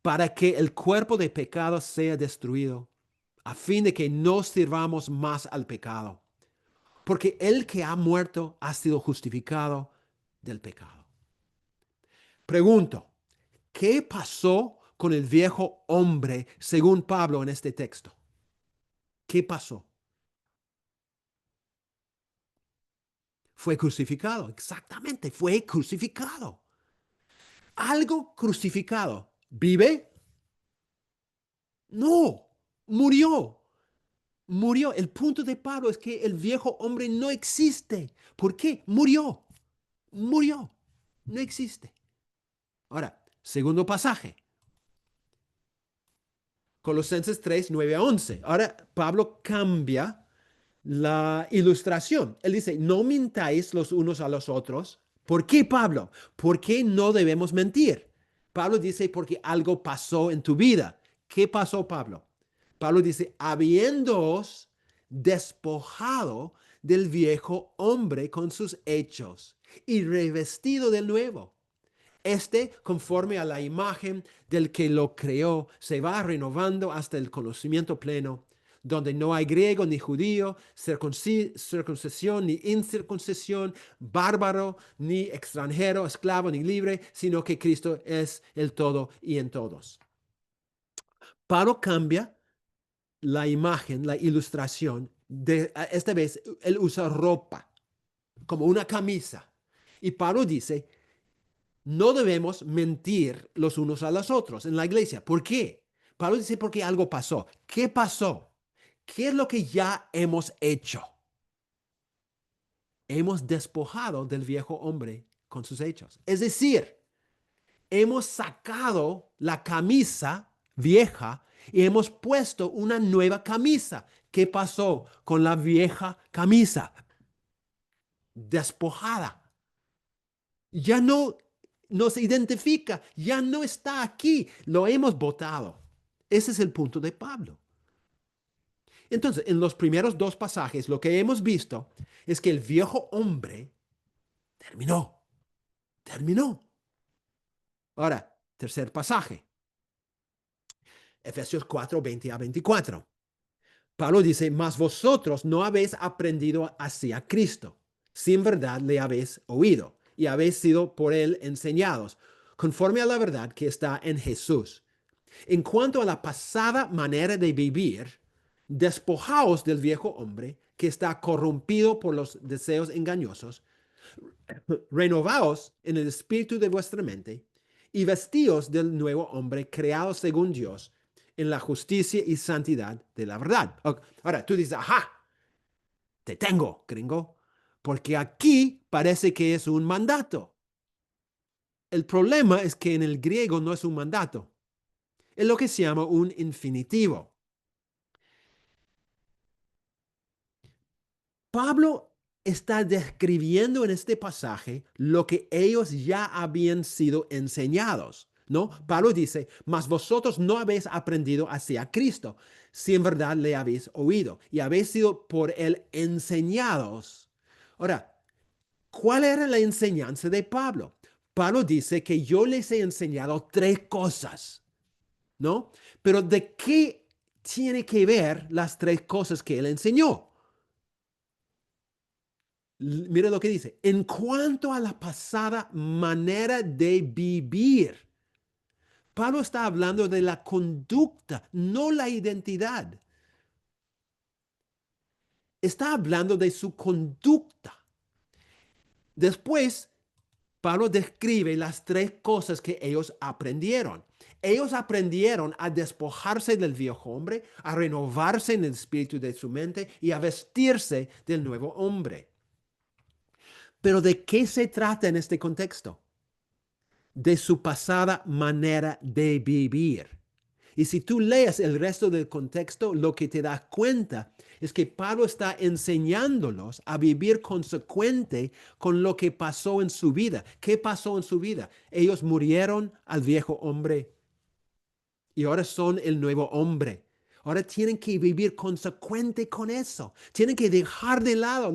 para que el cuerpo de pecado sea destruido, a fin de que no sirvamos más al pecado. Porque el que ha muerto ha sido justificado del pecado. Pregunto, ¿qué pasó con el viejo hombre según Pablo en este texto? ¿Qué pasó? Fue crucificado, exactamente, fue crucificado. Algo crucificado. ¿Vive? No, murió. Murió. El punto de Pablo es que el viejo hombre no existe. ¿Por qué? Murió. Murió. No existe. Ahora, segundo pasaje. Colosenses 3, 9 a 11. Ahora, Pablo cambia la ilustración. Él dice, no mintáis los unos a los otros. ¿Por qué, Pablo? ¿Por qué no debemos mentir? Pablo dice, porque algo pasó en tu vida. ¿Qué pasó, Pablo? Pablo dice, habiéndoos despojado del viejo hombre con sus hechos y revestido del nuevo. Conforme a la imagen del que lo creó, se va renovando hasta el conocimiento pleno, donde no hay griego ni judío, circuncisión ni incircuncisión, bárbaro ni extranjero, esclavo ni libre, sino que Cristo es el todo y en todos. Pablo cambia la imagen, la ilustración, esta vez él usa ropa, como una camisa. Y Pablo dice, no debemos mentir los unos a los otros en la iglesia. ¿Por qué? Pablo dice porque algo pasó. ¿Qué pasó? ¿Qué es lo que ya hemos hecho? Hemos despojado del viejo hombre con sus hechos. Es decir, hemos sacado la camisa vieja y hemos puesto una nueva camisa. ¿Qué pasó con la vieja camisa? Despojada. Ya no nos identifica, ya no está aquí, lo hemos botado. Ese es el punto de Pablo. Entonces, en los primeros 2 pasajes, lo que hemos visto es que el viejo hombre terminó, terminó. Ahora, tercer pasaje, Efesios 4, 20 a 24. Pablo dice, mas vosotros no habéis aprendido así a Cristo, si en verdad le habéis oído y habéis sido por él enseñados, conforme a la verdad que está en Jesús. En cuanto a la pasada manera de vivir, despojaos del viejo hombre que está corrompido por los deseos engañosos, renovaos en el espíritu de vuestra mente y vestíos del nuevo hombre creado según Dios en la justicia y santidad de la verdad. Ahora, tú dices, ajá, te tengo, gringo, porque aquí parece que es un mandato. El problema es que en el griego no es un mandato, es lo que se llama un infinitivo. Pablo está describiendo en este pasaje lo que ellos ya habían sido enseñados, ¿no? Pablo dice, mas vosotros no habéis aprendido hacia Cristo, si en verdad le habéis oído y habéis sido por él enseñados. Ahora, ¿cuál era la enseñanza de Pablo? Pablo dice que yo les he enseñado tres cosas, ¿no? Pero ¿de qué tiene que ver las tres cosas que él enseñó? Mira lo que dice. En cuanto a la pasada manera de vivir, Pablo está hablando de la conducta, no la identidad. Está hablando de su conducta. Después, Pablo describe las tres cosas que ellos aprendieron. Ellos aprendieron a despojarse del viejo hombre, a renovarse en el espíritu de su mente y a vestirse del nuevo hombre. Pero ¿de qué se trata en este contexto? De su pasada manera de vivir. Y si tú lees el resto del contexto, lo que te das cuenta es que Pablo está enseñándolos a vivir consecuente con lo que pasó en su vida. ¿Qué pasó en su vida? Ellos murieron al viejo hombre y ahora son el nuevo hombre. Ahora tienen que vivir consecuente con eso. Tienen que dejar de lado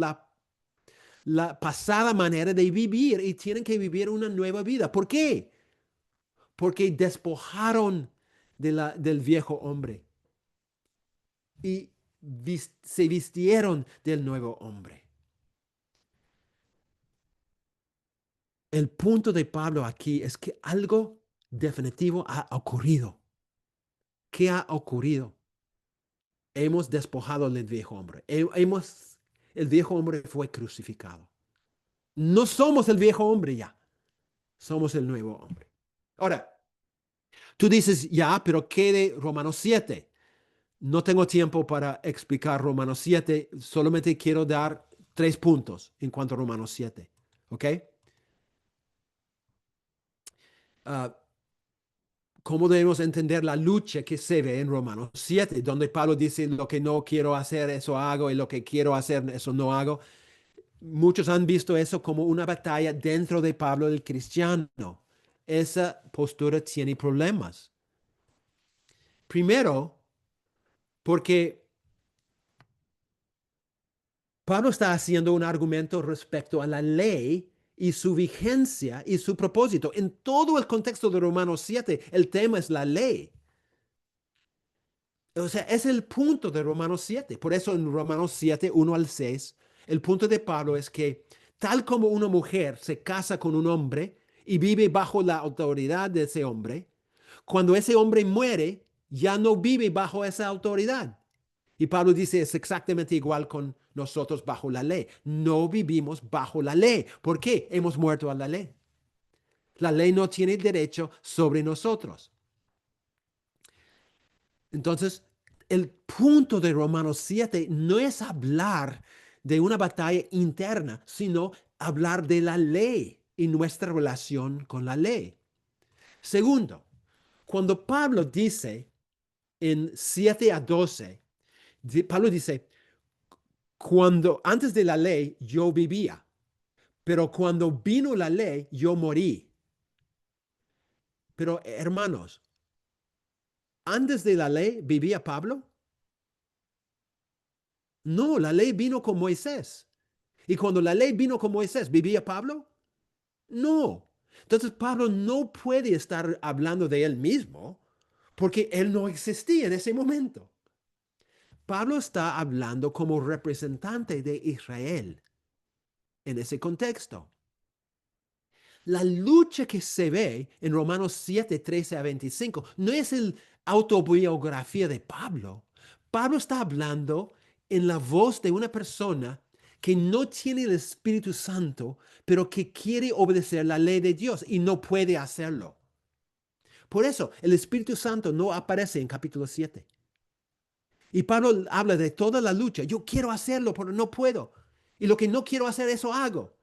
la pasada manera de vivir y tienen que vivir una nueva vida. ¿Por qué? Porque despojaron del viejo hombre y se vistieron del nuevo hombre. El punto de Pablo aquí es que algo definitivo ha ocurrido. ¿Qué ha ocurrido? Hemos despojado del viejo hombre. El viejo hombre fue crucificado. No somos el viejo hombre ya. Somos el nuevo hombre. Ahora, tú dices, ya, pero ¿qué de Romanos 7? No tengo tiempo para explicar Romanos 7, solamente quiero dar 3 puntos en cuanto a Romanos 7. ¿Ok? Ah, ¿Cómo debemos entender la lucha que se ve en Romanos 7, donde Pablo dice lo que no quiero hacer, eso hago, y lo que quiero hacer, eso no hago? Muchos han visto eso como una batalla dentro de Pablo el cristiano. Esa postura tiene problemas. Primero, porque Pablo está haciendo un argumento respecto a la ley y su vigencia y su propósito. En todo el contexto de Romanos 7, el tema es la ley. O sea, es el punto de Romanos 7. Por eso en Romanos 7, 1 al 6, el punto de Pablo es que tal como una mujer se casa con un hombre y vive bajo la autoridad de ese hombre, cuando ese hombre muere, ya no vive bajo esa autoridad. Y Pablo dice, es exactamente igual con nosotros bajo la ley. No vivimos bajo la ley. ¿Por qué? Hemos muerto a la ley. La ley no tiene derecho sobre nosotros. Entonces, el punto de Romanos 7 no es hablar de una batalla interna, sino hablar de la ley y nuestra relación con la ley. Segundo, cuando Pablo dice en 7 a 12, Pablo dice, cuando antes de la ley yo vivía, pero cuando vino la ley yo morí. Pero hermanos, antes de la ley vivía Pablo. No, la ley vino con Moisés. Y cuando la ley vino con Moisés, ¿vivía Pablo? No. Entonces Pablo no puede estar hablando de él mismo porque él no existía en ese momento. Pablo está hablando como representante de Israel en ese contexto. La lucha que se ve en Romanos 7, 13 a 25 no es la autobiografía de Pablo. Pablo está hablando en la voz de una persona que no tiene el Espíritu Santo, pero que quiere obedecer la ley de Dios y no puede hacerlo. Por eso el Espíritu Santo no aparece en capítulo 7. Y Pablo habla de toda la lucha. Yo quiero hacerlo, pero no puedo. Y lo que no quiero hacer, eso hago.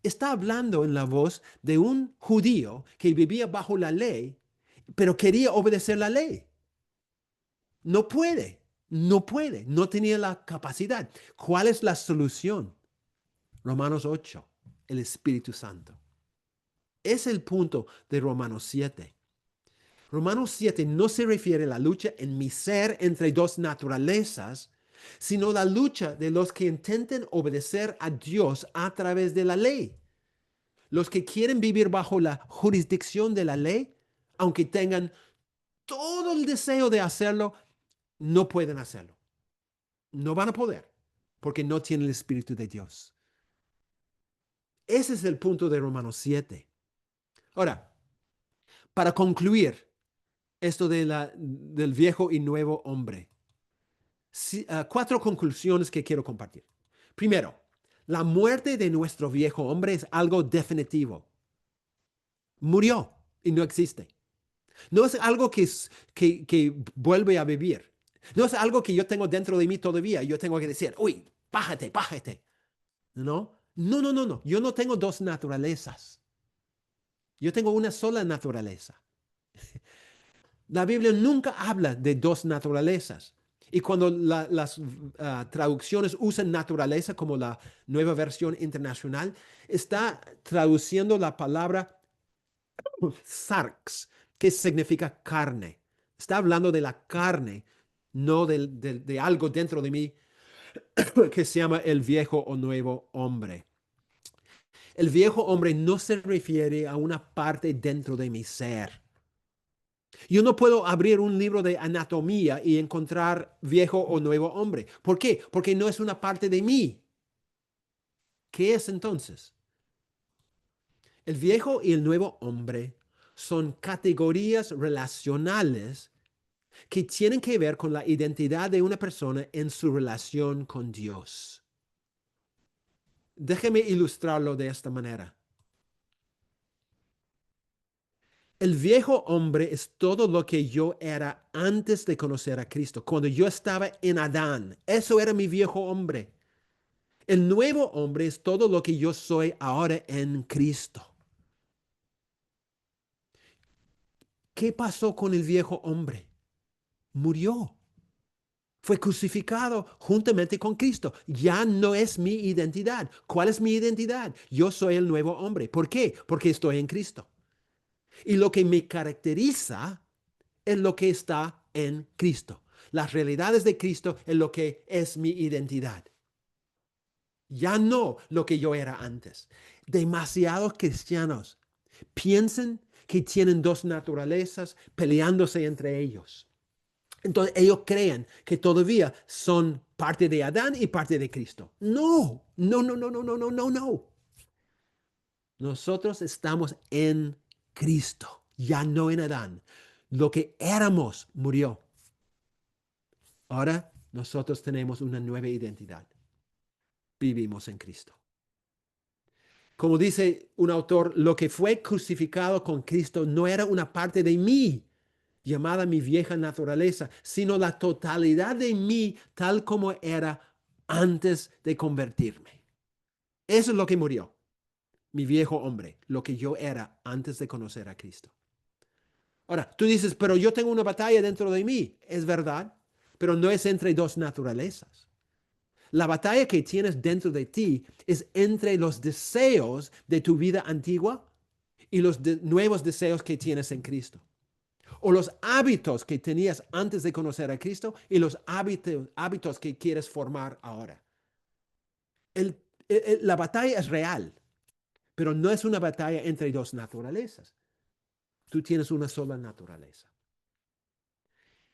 Está hablando en la voz de un judío que vivía bajo la ley, pero quería obedecer la ley. No puede, no puede, no tenía la capacidad. ¿Cuál es la solución? Romanos 8, el Espíritu Santo. Es el punto de Romanos 7. Romanos 7 no se refiere a la lucha en mi ser entre dos naturalezas, sino la lucha de los que intenten obedecer a Dios a través de la ley. Los que quieren vivir bajo la jurisdicción de la ley, aunque tengan todo el deseo de hacerlo, no pueden hacerlo. No van a poder, porque no tienen el Espíritu de Dios. Ese es el punto de Romanos 7. Ahora, para concluir esto del viejo y nuevo hombre, cuatro conclusiones que quiero compartir. Primero, la muerte de nuestro viejo hombre es algo definitivo. Murió y no existe. No es algo que vuelve a vivir. No es algo que yo tengo dentro de mí todavía. Yo tengo que decir, uy, bájate, bájate. ¿No? No, no, no, no. Yo no tengo dos naturalezas. Yo tengo una sola naturaleza. La Biblia nunca habla de dos naturalezas. Y cuando las traducciones usan naturaleza como la nueva versión internacional, está traduciendo la palabra sarx, que significa carne. Está hablando de la carne, no de algo dentro de mí que se llama el viejo o nuevo hombre. El viejo hombre no se refiere a una parte dentro de mi ser. Yo no puedo abrir un libro de anatomía y encontrar viejo o nuevo hombre. ¿Por qué? Porque no es una parte de mí. ¿Qué es entonces? El viejo y el nuevo hombre son categorías relacionales que tienen que ver con la identidad de una persona en su relación con Dios. Déjeme ilustrarlo de esta manera. El viejo hombre es todo lo que yo era antes de conocer a Cristo, cuando yo estaba en Adán. Eso era mi viejo hombre. El nuevo hombre es todo lo que yo soy ahora en Cristo. ¿Qué pasó con el viejo hombre? Murió. Fue crucificado juntamente con Cristo. Ya no es mi identidad. ¿Cuál es mi identidad? Yo soy el nuevo hombre. ¿Por qué? Porque estoy en Cristo. Y lo que me caracteriza es lo que está en Cristo. Las realidades de Cristo es lo que es mi identidad. Ya no lo que yo era antes. Demasiados cristianos piensan que tienen dos naturalezas peleándose entre ellos. Entonces ellos creen que todavía son parte de Adán y parte de Cristo. No, no, no, no, no, no, no, no, no. Nosotros estamos en Cristo, ya no en Adán. Lo que éramos murió. Ahora nosotros tenemos una nueva identidad. Vivimos en Cristo. Como dice un autor, lo que fue crucificado con Cristo no era una parte de mí, llamada mi vieja naturaleza, sino la totalidad de mí tal como era antes de convertirme. Eso es lo que murió, mi viejo hombre, lo que yo era antes de conocer a Cristo. Ahora, tú dices, pero yo tengo una batalla dentro de mí. Es verdad, pero no es entre dos naturalezas. La batalla que tienes dentro de ti es entre los deseos de tu vida antigua y los nuevos deseos que tienes en Cristo. O los hábitos que tenías antes de conocer a Cristo y los hábitos que quieres formar ahora. La batalla es real, Pero no es una batalla entre dos naturalezas. Tú tienes una sola naturaleza.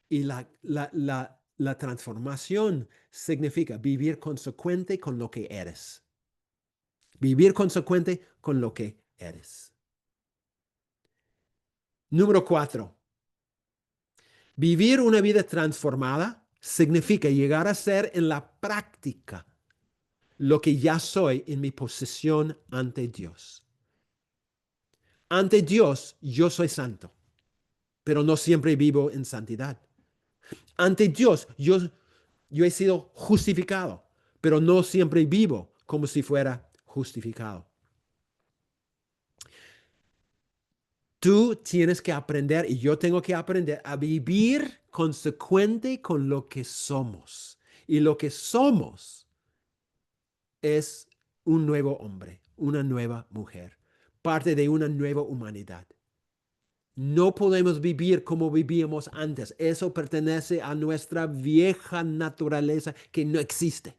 Y la transformación significa vivir consecuente con lo que eres. Vivir consecuente con lo que eres. Número 4. Vivir una vida transformada significa llegar a ser en la práctica lo que ya soy en mi posición ante Dios. Ante Dios, yo soy santo, pero no siempre vivo en santidad. Ante Dios, yo he sido justificado, pero no siempre vivo como si fuera justificado. Tú tienes que aprender y yo tengo que aprender a vivir consecuente con lo que somos. Y lo que somos es un nuevo hombre, una nueva mujer, parte de una nueva humanidad. No podemos vivir como vivíamos antes. Eso pertenece a nuestra vieja naturaleza que no existe.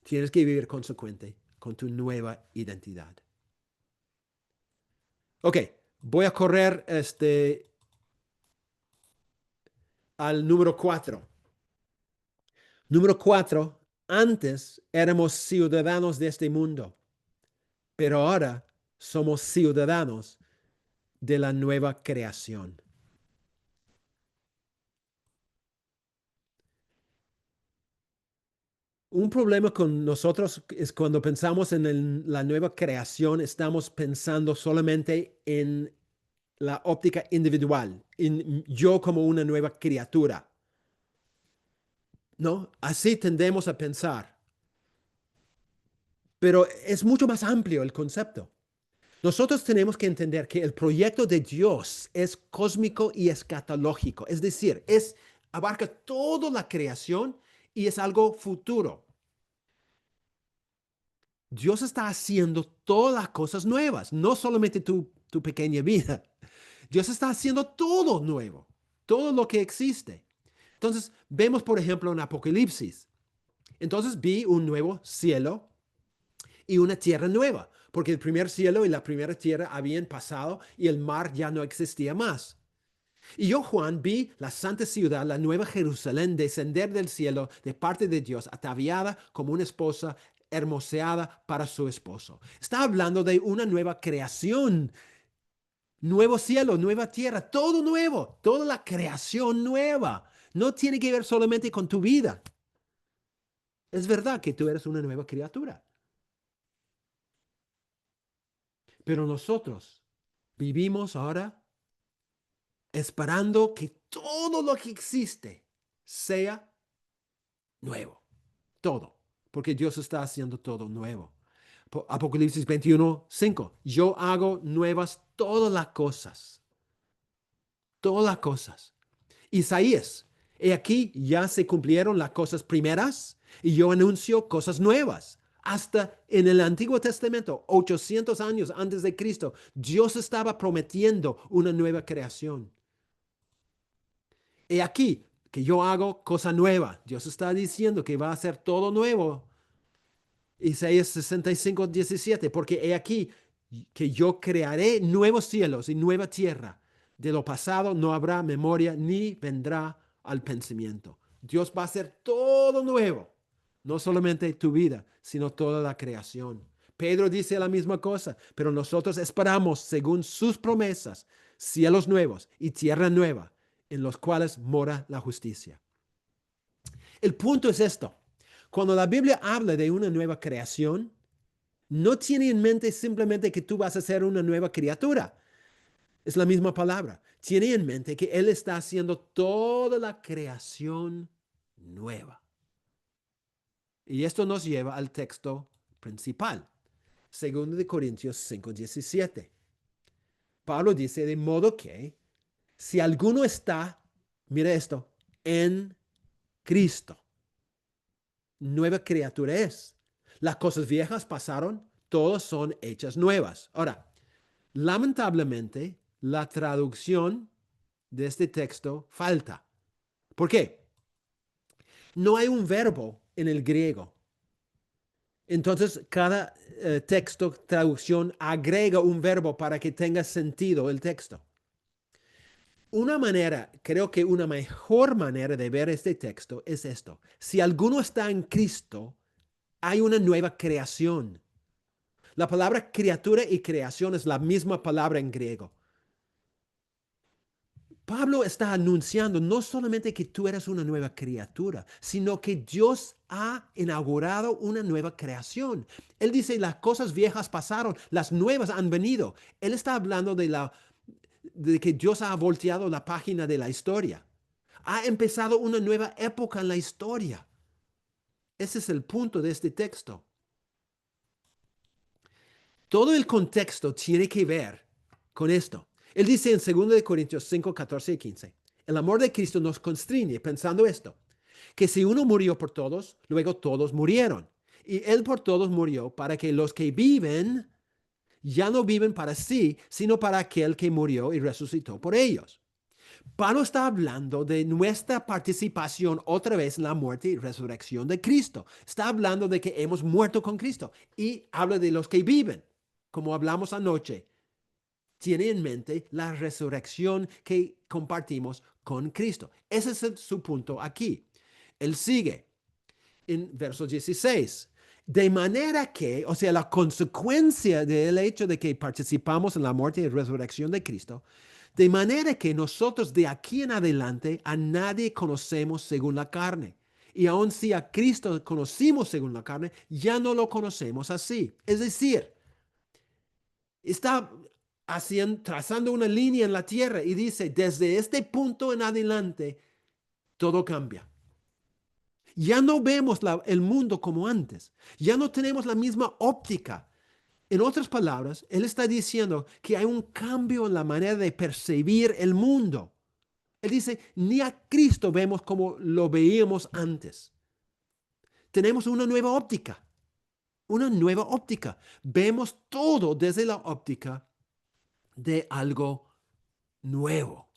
Tienes que vivir consecuente con tu nueva identidad. Ok, voy a correr al número 4. Número 4, antes éramos ciudadanos de este mundo, pero ahora somos ciudadanos de la nueva creación. Un problema con nosotros es cuando pensamos en la nueva creación, estamos pensando solamente en la óptica individual, en yo como una nueva criatura. ¿No? Así tendemos a pensar. Pero es mucho más amplio el concepto. Nosotros tenemos que entender que el proyecto de Dios es cósmico y escatológico, es decir, abarca toda la creación y es algo futuro. Dios está haciendo todas las cosas nuevas, no solamente tu pequeña vida. Dios está haciendo todo nuevo, todo lo que existe. Entonces, vemos, por ejemplo, en Apocalipsis. Entonces vi un nuevo cielo y una tierra nueva, porque el primer cielo y la primera tierra habían pasado y el mar ya no existía más. Y yo, Juan, vi la santa ciudad, la nueva Jerusalén, descender del cielo de parte de Dios, ataviada como una esposa hermoseada para su esposo. Está hablando de una nueva creación, nuevo cielo, nueva tierra, todo nuevo, toda la creación nueva. No tiene que ver solamente con tu vida. Es verdad que tú eres una nueva criatura. Pero nosotros vivimos ahora esperando que todo lo que existe sea nuevo. Todo. Porque Dios está haciendo todo nuevo. Apocalipsis 21:5. Yo hago nuevas todas las cosas. Todas las cosas. Isaías. He aquí ya se cumplieron las cosas primeras y yo anuncio cosas nuevas. Hasta en el Antiguo Testamento, 800 años antes de Cristo, Dios estaba prometiendo una nueva creación. He aquí que yo hago cosa nueva. Dios está diciendo que va a hacer todo nuevo. Isaías 65:17, porque he aquí que yo crearé nuevos cielos y nueva tierra. De lo pasado no habrá memoria ni vendrá al pensamiento. Dios va a hacer todo nuevo. No solamente tu vida, sino toda la creación. Pedro dice la misma cosa, pero nosotros esperamos, según sus promesas, cielos nuevos y tierra nueva, en los cuales mora la justicia. El punto es esto. Cuando la Biblia habla de una nueva creación, no tiene en mente simplemente que tú vas a ser una nueva criatura. Es la misma palabra. Tiene en mente que Él está haciendo toda la creación nueva. Y esto nos lleva al texto principal, 2 Corintios 5:17. Pablo dice, de modo que si alguno está, mira esto, en Cristo, nueva criatura es. Las cosas viejas pasaron, todas son hechas nuevas. Ahora, lamentablemente, la traducción de este texto falta. ¿Por qué? No hay un verbo en el griego. Entonces, cada texto, traducción, agrega un verbo para que tenga sentido el texto. Una manera, creo que una mejor manera de ver este texto es esto. Si alguno está en Cristo, hay una nueva creación. La palabra criatura y creación es la misma palabra en griego. Pablo está anunciando no solamente que tú eres una nueva criatura, sino que Dios ha inaugurado una nueva creación. Él dice, las cosas viejas pasaron, las nuevas han venido. Él está hablando de que Dios ha volteado la página de la historia. Ha empezado una nueva época en la historia. Ese es el punto de este texto. Todo el contexto tiene que ver con esto. Él dice en 2 Corintios 5, 14 y 15, el amor de Cristo nos constriñe pensando esto, que si uno murió por todos, luego todos murieron. Y Él por todos murió para que los que viven ya no viven para sí, sino para aquel que murió y resucitó por ellos. Pablo está hablando de nuestra participación otra vez en la muerte y resurrección de Cristo. Está hablando de que hemos muerto con Cristo y habla de los que viven. Como hablamos anoche, tiene en mente la resurrección que compartimos con Cristo. Ese es su punto aquí. Él sigue en verso 16. De manera que, o sea, la consecuencia del hecho de que participamos en la muerte y resurrección de Cristo, de manera que nosotros de aquí en adelante a nadie conocemos según la carne. Y aun si a Cristo conocimos según la carne, ya no lo conocemos así. Es decir, está trazando una línea en la tierra y dice, desde este punto en adelante, todo cambia. Ya no vemos el mundo como antes. Ya no tenemos la misma óptica. En otras palabras, él está diciendo que hay un cambio en la manera de percibir el mundo. Él dice, ni a Cristo vemos como lo veíamos antes. Tenemos una nueva óptica. Una nueva óptica. Vemos todo desde la óptica de algo nuevo.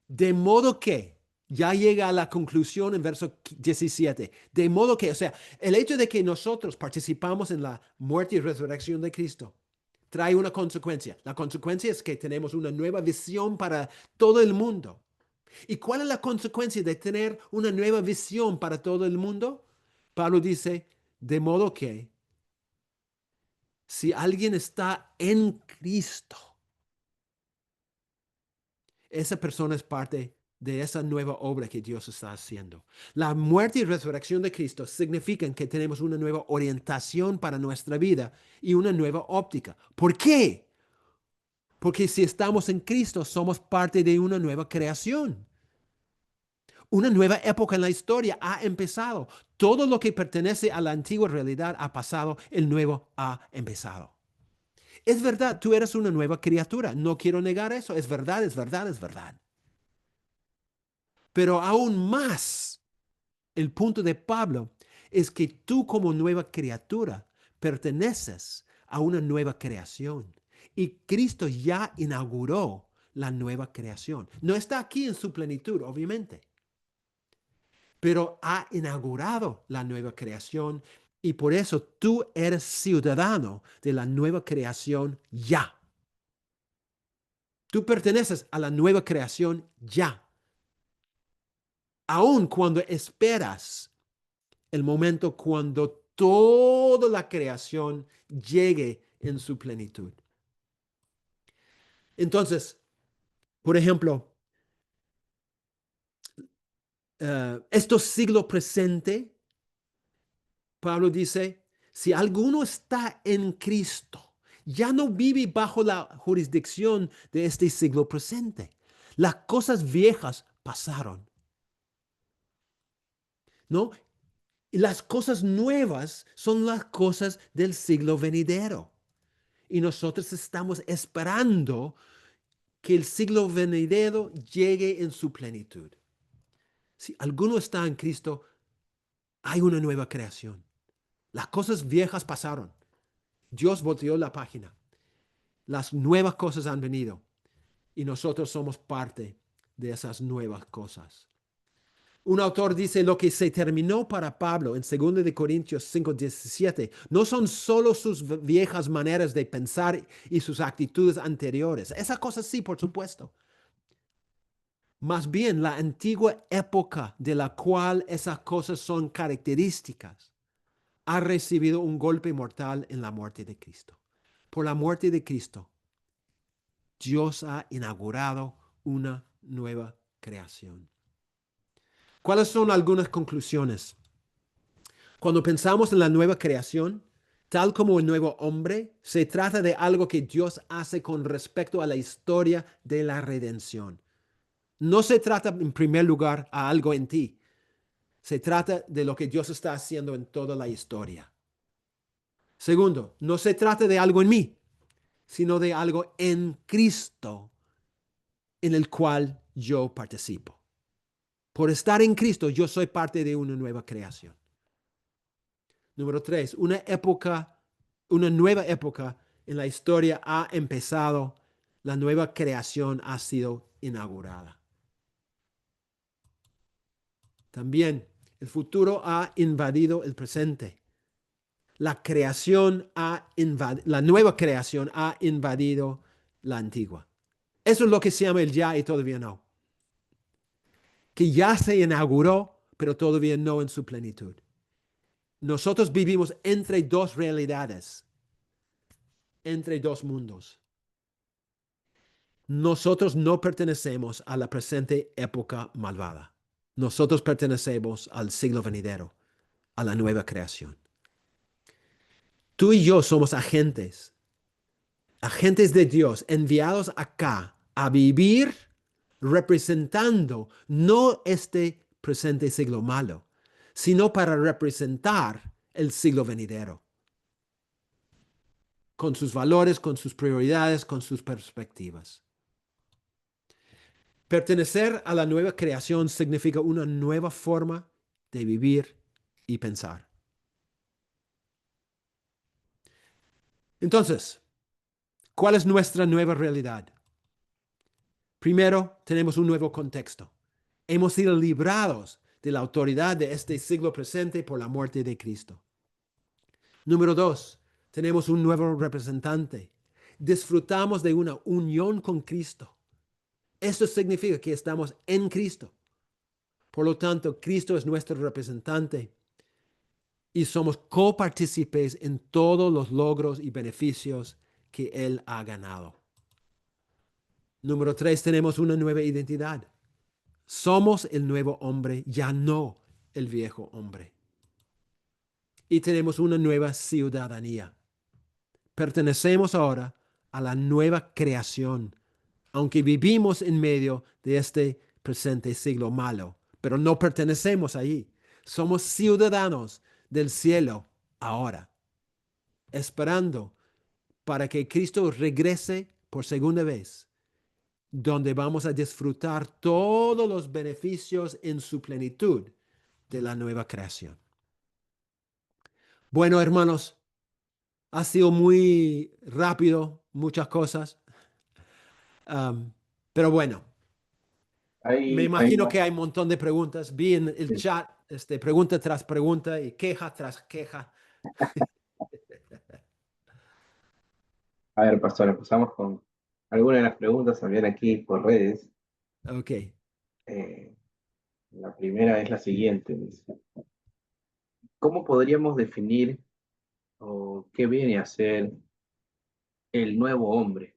De modo que, ya llega a la conclusión en verso 17, de modo que, o sea, el hecho de que nosotros participamos en la muerte y resurrección de Cristo trae una consecuencia. La consecuencia es que tenemos una nueva visión para todo el mundo. ¿Y cuál es la consecuencia de tener una nueva visión para todo el mundo? Pablo dice, de modo que si alguien está en Cristo, esa persona es parte de esa nueva obra que Dios está haciendo. La muerte y resurrección de Cristo significan que tenemos una nueva orientación para nuestra vida y una nueva óptica. ¿Por qué? Porque si estamos en Cristo, somos parte de una nueva creación. Una nueva época en la historia ha empezado. Todo lo que pertenece a la antigua realidad ha pasado, el nuevo ha empezado. Es verdad, tú eres una nueva criatura. No quiero negar eso. Es verdad, es verdad, es verdad. Pero aún más, el punto de Pablo es que tú como nueva criatura perteneces a una nueva creación. Y Cristo ya inauguró la nueva creación. No está aquí en su plenitud, obviamente, pero ha inaugurado la nueva creación y por eso tú eres ciudadano de la nueva creación ya. Tú perteneces a la nueva creación ya. Aun cuando esperas el momento cuando toda la creación llegue en su plenitud. Entonces, por ejemplo, estos siglo presente, Pablo dice, si alguno está en Cristo, ya no vive bajo la jurisdicción de este siglo presente. Las cosas viejas pasaron, ¿no? Y las cosas nuevas son las cosas del siglo venidero. Y nosotros estamos esperando que el siglo venidero llegue en su plenitud. Si alguno está en Cristo, hay una nueva creación. Las cosas viejas pasaron. Dios volteó la página. Las nuevas cosas han venido y nosotros somos parte de esas nuevas cosas. Un autor dice lo que se terminó para Pablo en 2 de Corintios 5:17 no son solo sus viejas maneras de pensar y sus actitudes anteriores. Esa cosa sí, por supuesto. Más bien la antigua época de la cual esas cosas son características ha recibido un golpe mortal en la muerte de Cristo. Por la muerte de Cristo, Dios ha inaugurado una nueva creación. ¿Cuáles son algunas conclusiones? Cuando pensamos en la nueva creación, tal como el nuevo hombre, se trata de algo que Dios hace con respecto a la historia de la redención. No se trata en primer lugar a algo en ti. Se trata de lo que Dios está haciendo en toda la historia. Segundo, no se trata de algo en mí, sino de algo en Cristo en el cual yo participo. Por estar en Cristo, yo soy parte de una nueva creación. Número 3, una nueva época en la historia ha empezado. La nueva creación ha sido inaugurada. También el futuro ha invadido el presente. La nueva creación ha invadido la antigua. Eso es lo que se llama el ya y todavía no. Que ya se inauguró, pero todavía no en su plenitud. Nosotros vivimos entre dos realidades, entre dos mundos. Nosotros no pertenecemos a la presente época malvada. Nosotros pertenecemos al siglo venidero, a la nueva creación. Tú y yo somos agentes de Dios enviados acá a vivir representando no este presente siglo malo, sino para representar el siglo venidero, con sus valores, con sus prioridades, con sus perspectivas. Pertenecer a la nueva creación significa una nueva forma de vivir y pensar. Entonces, ¿cuál es nuestra nueva realidad? Primero, tenemos un nuevo contexto. Hemos sido librados de la autoridad de este siglo presente por la muerte de Cristo. Número 2, tenemos un nuevo representante. Disfrutamos de una unión con Cristo. Esto significa que estamos en Cristo. Por lo tanto, Cristo es nuestro representante y somos copartícipes en todos los logros y beneficios que Él ha ganado. Número 3, tenemos una nueva identidad. Somos el nuevo hombre, ya no el viejo hombre. Y tenemos una nueva ciudadanía. Pertenecemos ahora a la nueva creación, aunque vivimos en medio de este presente siglo malo, pero no pertenecemos allí. Somos ciudadanos del cielo ahora, esperando para que Cristo regrese por segunda vez, donde vamos a disfrutar todos los beneficios en su plenitud de la nueva creación. Bueno, hermanos, ha sido muy rápido, muchas cosas, um, pero bueno, me Hay imagino más. que hay un montón de preguntas. Vi en el Sí. chat pregunta tras pregunta y queja tras queja. A ver, pastor, empezamos con algunas de las preguntas también aquí por redes. Ok, Eh, la primera es la siguiente. Dice, ¿cómo podríamos definir o qué viene a ser el nuevo hombre,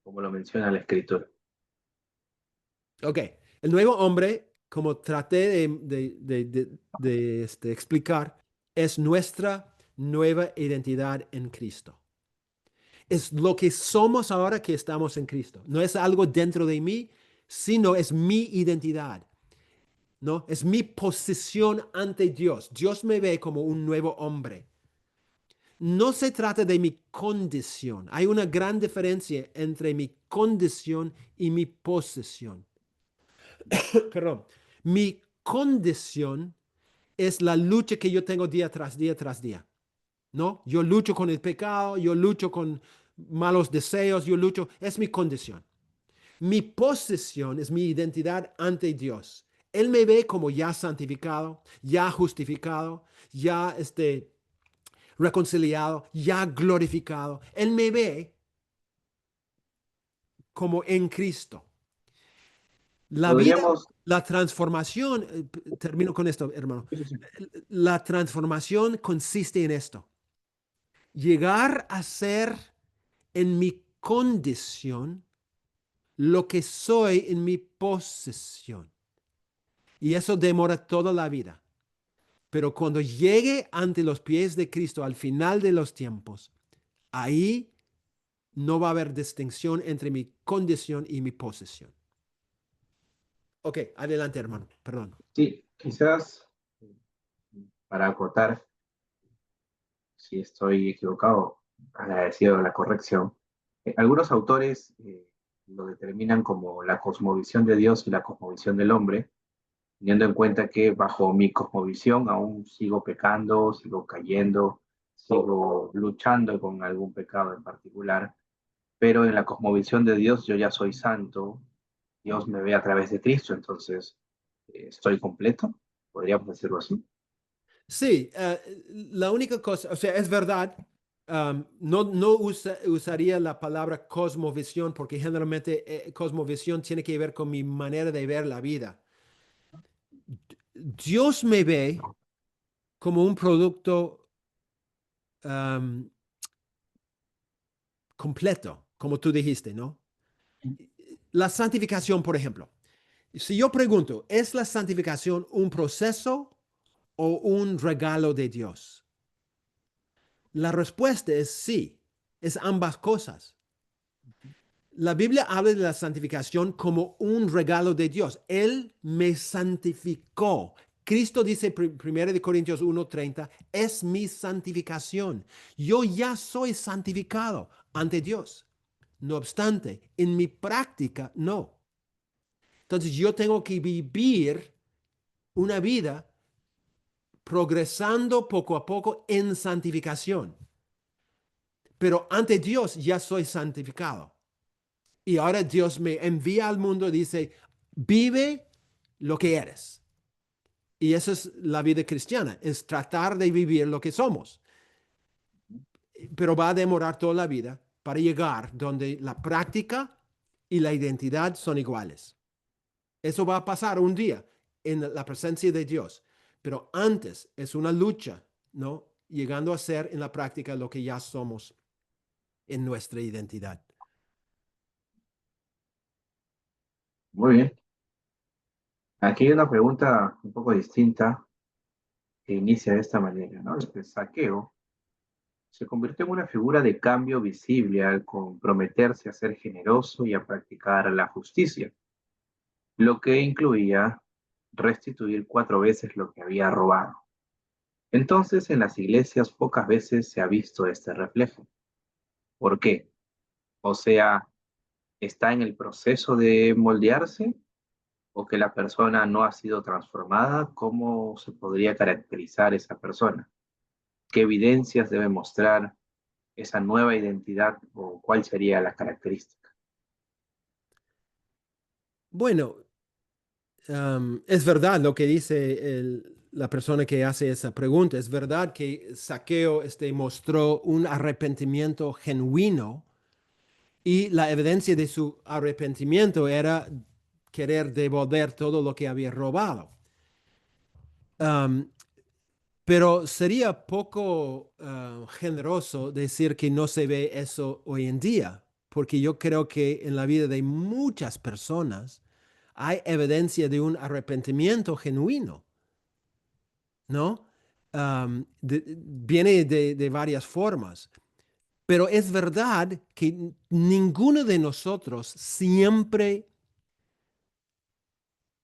como lo menciona la escritura? ok. El nuevo hombre, como traté de explicar, es nuestra nueva identidad en Cristo. Es lo que somos ahora que estamos en Cristo. No es algo dentro de mí, sino es mi identidad. ¿No? Es mi posición ante Dios. Dios me ve como un nuevo hombre. No se trata de mi condición. Hay una gran diferencia entre mi condición y mi posesión. Perdón. Mi condición es la lucha que yo tengo día tras día tras día. ¿No? Yo lucho con el pecado, yo lucho con malos deseos, yo lucho. Es mi condición. Mi posesión es mi identidad ante Dios. Él me ve como ya santificado, ya justificado, ya reconciliado, ya glorificado. Él me ve como en Cristo. La vida, Podríamos, la transformación, termino con esto, hermano. sí, sí, sí. La transformación consiste en esto. Llegar a ser en mi condición lo que soy en mi posesión. Y eso demora toda la vida. Pero cuando llegue ante los pies de Cristo al final de los tiempos, ahí no va a haber distinción entre mi condición y mi posesión. Ok, adelante, hermano. Perdón. Sí, quizás para acotar, si estoy equivocado, agradecido la corrección. Algunos autores lo determinan como la cosmovisión de Dios y la cosmovisión del hombre, teniendo en cuenta que bajo mi cosmovisión aún sigo pecando, sigo cayendo, sigo luchando con algún pecado en particular, pero en la cosmovisión de Dios yo ya soy santo, Dios me ve a través de Cristo, entonces estoy completo, podríamos decirlo así. Sí, la única cosa, o sea, es verdad, no usaría la palabra cosmovisión porque generalmente cosmovisión tiene que ver con mi manera de ver la vida. Dios me ve como un producto um, completo, como tú dijiste, ¿no? La santificación, por ejemplo. Si yo pregunto, ¿es la santificación un proceso o un regalo de Dios? La respuesta es sí, es ambas cosas. La Biblia habla de la santificación como un regalo de Dios. Él me santificó. Cristo dice, 1 Corintios 1:30, es mi santificación. Yo ya soy santificado ante Dios. No obstante, en mi práctica, no. Entonces yo tengo que vivir una vida progresando poco a poco en santificación. Pero ante Dios ya soy santificado. Y ahora Dios me envía al mundo y dice, vive lo que eres. Y esa es la vida cristiana, es tratar de vivir lo que somos. Pero va a demorar toda la vida para llegar donde la práctica y la identidad son iguales. Eso va a pasar un día en la presencia de Dios. Pero antes es una lucha, ¿no? Llegando a ser en la práctica lo que ya somos en nuestra identidad. Muy bien. Aquí hay una pregunta un poco distinta que inicia de esta manera, ¿no? Saqueo se convirtió en una figura de cambio visible al comprometerse a ser generoso y a practicar la justicia, lo que incluía restituir 4 veces lo que había robado. Entonces, en las iglesias pocas veces se ha visto este reflejo. ¿Por qué? O sea, ¿está en el proceso de moldearse o que la persona no ha sido transformada? ¿Cómo se podría caracterizar esa persona? ¿Qué evidencias debe mostrar esa nueva identidad o cuál sería la característica? Bueno, es verdad lo que dice la persona que hace esa pregunta. Es verdad que Saqueo mostró un arrepentimiento genuino y la evidencia de su arrepentimiento era querer devolver todo lo que había robado. Um, pero sería poco generoso decir que no se ve eso hoy en día, porque yo creo que en la vida de muchas personas hay evidencia de un arrepentimiento genuino, ¿no? Viene de varias formas, pero es verdad que ninguno de nosotros siempre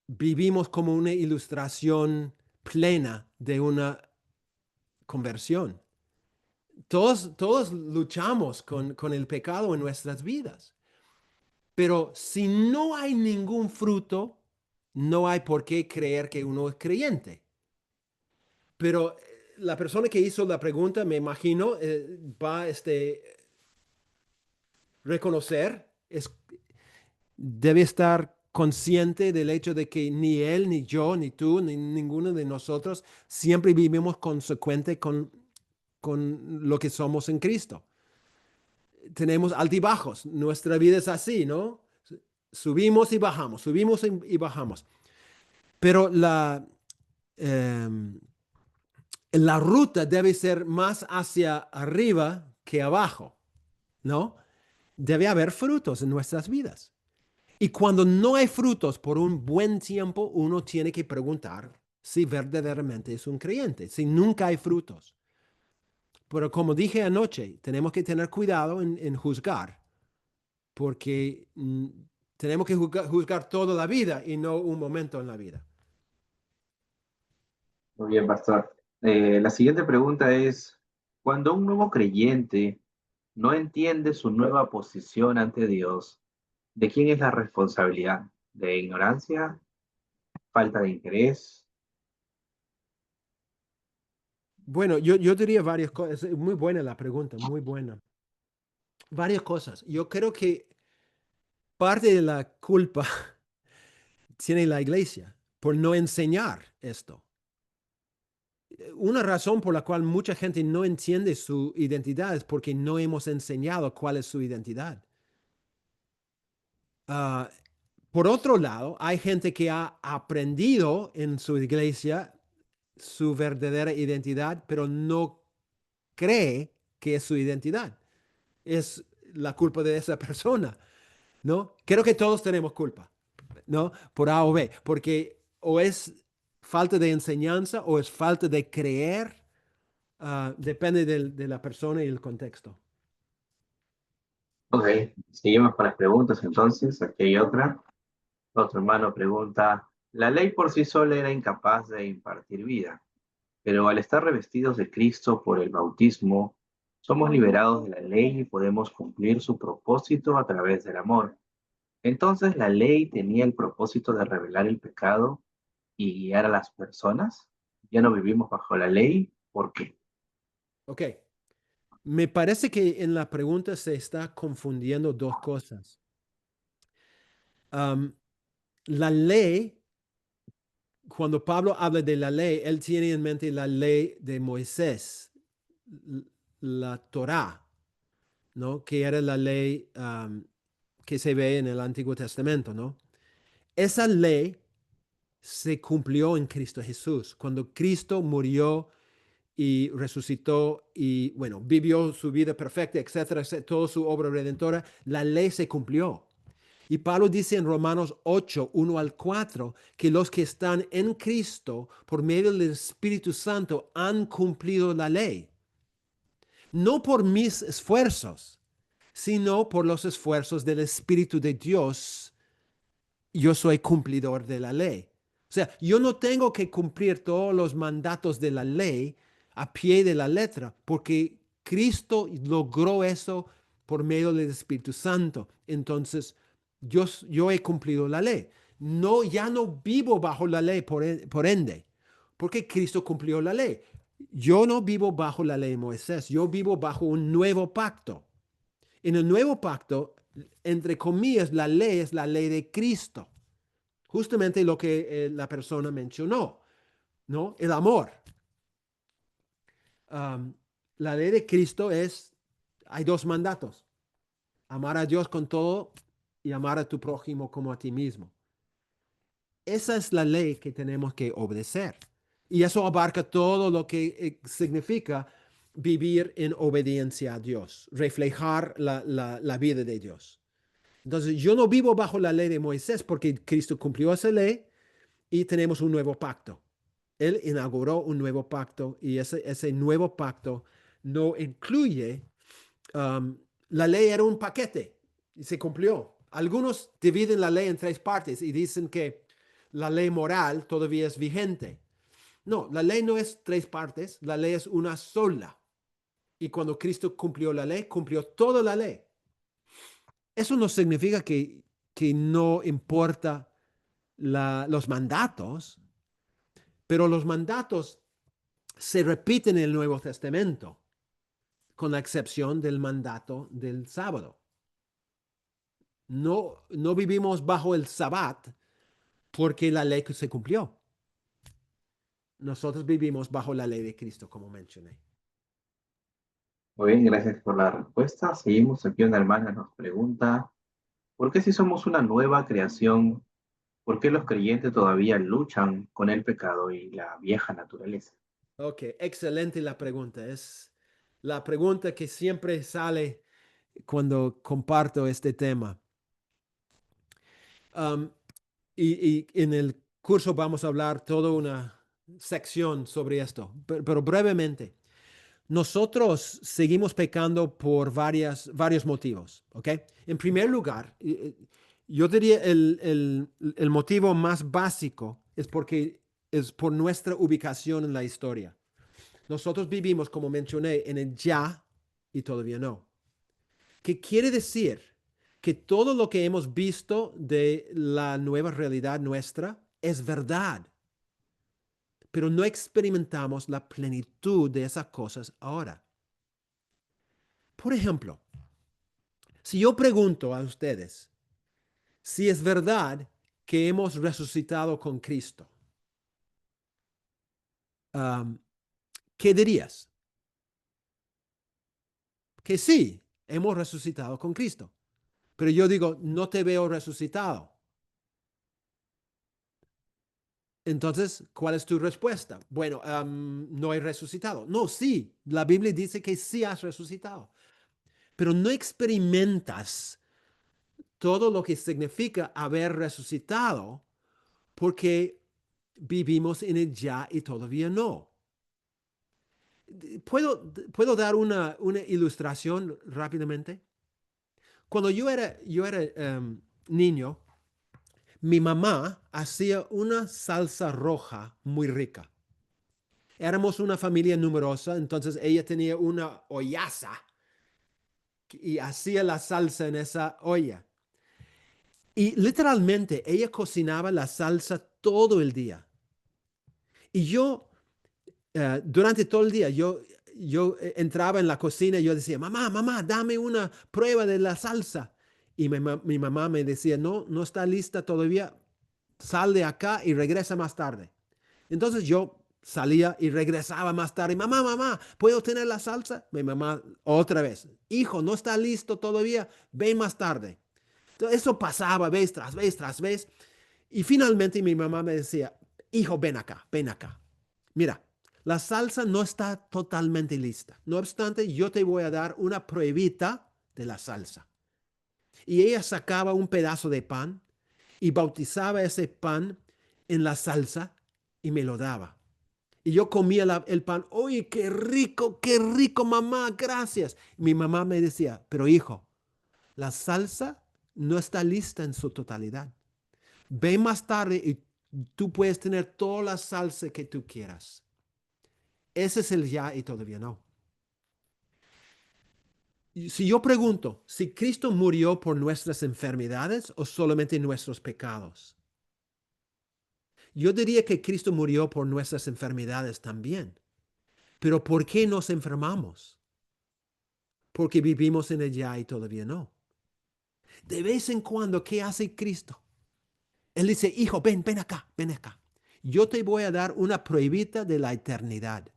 vivimos como una ilustración plena de una conversión. Todos luchamos con el pecado en nuestras vidas, pero si no hay ningún fruto, no hay por qué creer que uno es creyente. Pero la persona que hizo la pregunta, me imagino, va a reconocer, debe estar consciente del hecho de que ni él, ni yo, ni tú, ni ninguno de nosotros siempre vivimos consecuente con lo que somos en Cristo. Tenemos altibajos, nuestra vida es así, ¿no? Subimos y bajamos, subimos y bajamos. Pero la ruta debe ser más hacia arriba que abajo, ¿no? Debe haber frutos en nuestras vidas. Y cuando no hay frutos por un buen tiempo, uno tiene que preguntar si verdaderamente es un creyente, si nunca hay frutos. Pero como dije anoche, tenemos que tener cuidado en juzgar, porque tenemos que juzgar toda la vida y no un momento en la vida. Muy bien, pastor. La siguiente pregunta es, cuando un nuevo creyente no entiende su nueva posición ante Dios, ¿de quién es la responsabilidad? ¿De ignorancia? ¿Falta de interés? Bueno, yo diría varias cosas. Es muy buena la pregunta, muy buena. Varias cosas. Yo creo que parte de la culpa tiene la iglesia por no enseñar esto. Una razón por la cual mucha gente no entiende su identidad es porque no hemos enseñado cuál es su identidad. Ah, por otro lado, hay gente que ha aprendido en su iglesia su verdadera identidad, pero no cree que es su identidad. Es la culpa de esa persona, ¿no? Creo que todos tenemos culpa, ¿no? Por A o B, porque o es falta de enseñanza o es falta de creer, depende de la persona y el contexto. Ok, seguimos con las preguntas entonces. Aquí hay otra. Otro hermano pregunta, la ley por sí sola era incapaz de impartir vida, pero al estar revestidos de Cristo por el bautismo, somos liberados de la ley y podemos cumplir su propósito a través del amor. Entonces, ¿la ley tenía el propósito de revelar el pecado y guiar a las personas? Ya no vivimos bajo la ley. ¿Por qué? Ok, me parece que en la pregunta se está confundiendo dos cosas. Am, la ley, cuando Pablo habla de la ley, él tiene en mente la ley de Moisés, l- la Torá, ¿no? Que era la ley que se ve en el Antiguo Testamento, ¿no? Esa ley se cumplió en Cristo Jesús. Cuando Cristo murió y resucitó y, bueno, vivió su vida perfecta, etcétera, etcétera, toda su obra redentora, la ley se cumplió. Y Pablo dice en Romanos 8, 1 al 4, que los que están en Cristo por medio del Espíritu Santo han cumplido la ley. No por mis esfuerzos, sino por los esfuerzos del Espíritu de Dios. Yo soy cumplidor de la ley. O sea, yo no tengo que cumplir todos los mandatos de la ley a pie de la letra, porque Cristo logró eso por medio del Espíritu Santo. Entonces, yo he cumplido la ley. No, ya no vivo bajo la ley por ende, porque Cristo cumplió la ley. Yo no vivo bajo la ley de Moisés, yo vivo bajo un nuevo pacto. En el nuevo pacto, entre comillas, la ley es la ley de Cristo. Justamente lo que la persona mencionó, ¿no? El amor. Um, la ley de Cristo hay dos mandatos. Amar a Dios con todo y amar a tu prójimo como a ti mismo. Esa es la ley que tenemos que obedecer. Y eso abarca todo lo que significa vivir en obediencia a Dios, reflejar la vida de Dios. Entonces, yo no vivo bajo la ley de Moisés porque Cristo cumplió esa ley y tenemos un nuevo pacto. Él inauguró un nuevo pacto y ese nuevo pacto no incluye, um, la ley era un paquete y se cumplió. Algunos dividen la ley en tres partes y dicen que la ley moral todavía es vigente. No, la ley no es tres partes, la ley es una sola. Y cuando Cristo cumplió la ley, cumplió toda la ley. Eso no significa que no importa los mandatos, pero los mandatos se repiten en el Nuevo Testamento, con la excepción del mandato del sábado. No vivimos bajo el Sabbat porque la ley se cumplió. Nosotros vivimos bajo la ley de Cristo, como mencioné. Muy bien, gracias por la respuesta. Seguimos aquí, una hermana nos pregunta, ¿por qué si somos una nueva creación, por qué los creyentes todavía luchan con el pecado y la vieja naturaleza? Ok, excelente la pregunta. Es la pregunta que siempre sale cuando comparto este tema. Um, y en el curso vamos a hablar toda una sección sobre esto, pero brevemente. Nosotros seguimos pecando por varios motivos, ¿ok? En primer lugar, yo diría el motivo más básico es porque es por nuestra ubicación en la historia. Nosotros vivimos, como mencioné, en el ya y todavía no. ¿Qué quiere decir? Que todo lo que hemos visto de la nueva realidad nuestra es verdad, pero no experimentamos la plenitud de esas cosas ahora. Por ejemplo, si yo pregunto a ustedes si es verdad que hemos resucitado con Cristo, um, ¿qué dirías? Que sí, hemos resucitado con Cristo. Pero yo digo, no te veo resucitado. Entonces, ¿cuál es tu respuesta? Bueno, no he resucitado. No, sí, la Biblia dice que sí has resucitado, pero no experimentas todo lo que significa haber resucitado porque vivimos en el ya y todavía no. ¿Puedo dar una ilustración rápidamente? Cuando yo era niño, mi mamá hacía una salsa roja muy rica. Éramos una familia numerosa, entonces ella tenía una ollaza y hacía la salsa en esa olla. Y literalmente ella cocinaba la salsa todo el día. Y yo, durante todo el día, yo entraba en la cocina y yo decía, mamá, dame una prueba de la salsa. Y mi mamá me decía, no está lista todavía, sal de acá y regresa más tarde. Entonces yo salía y regresaba más tarde. Mamá, ¿puedo tener la salsa? Mi mamá otra vez. Hijo, no está listo todavía. Ven más tarde. Entonces, eso pasaba vez tras vez tras vez. Y finalmente mi mamá me decía, hijo, ven acá, ven acá. Mira, la salsa no está totalmente lista. No obstante, yo te voy a dar una pruebita de la salsa. Y ella sacaba un pedazo de pan y bautizaba ese pan en la salsa y me lo daba. Y yo comía el pan. Oye, qué rico, mamá, gracias. Mi mamá me decía, pero hijo, la salsa no está lista en su totalidad. Ven más tarde y tú puedes tener toda la salsa que tú quieras. Ese es el ya y todavía no. Y si yo pregunto, si Cristo murió por nuestras enfermedades o solamente nuestros pecados, yo diría que Cristo murió por nuestras enfermedades también. Pero ¿por qué nos enfermamos? Porque vivimos en el ya y todavía no. De vez en cuando, ¿qué hace Cristo? Él dice, hijo, ven acá, ven acá. Yo te voy a dar una pruebita de la eternidad.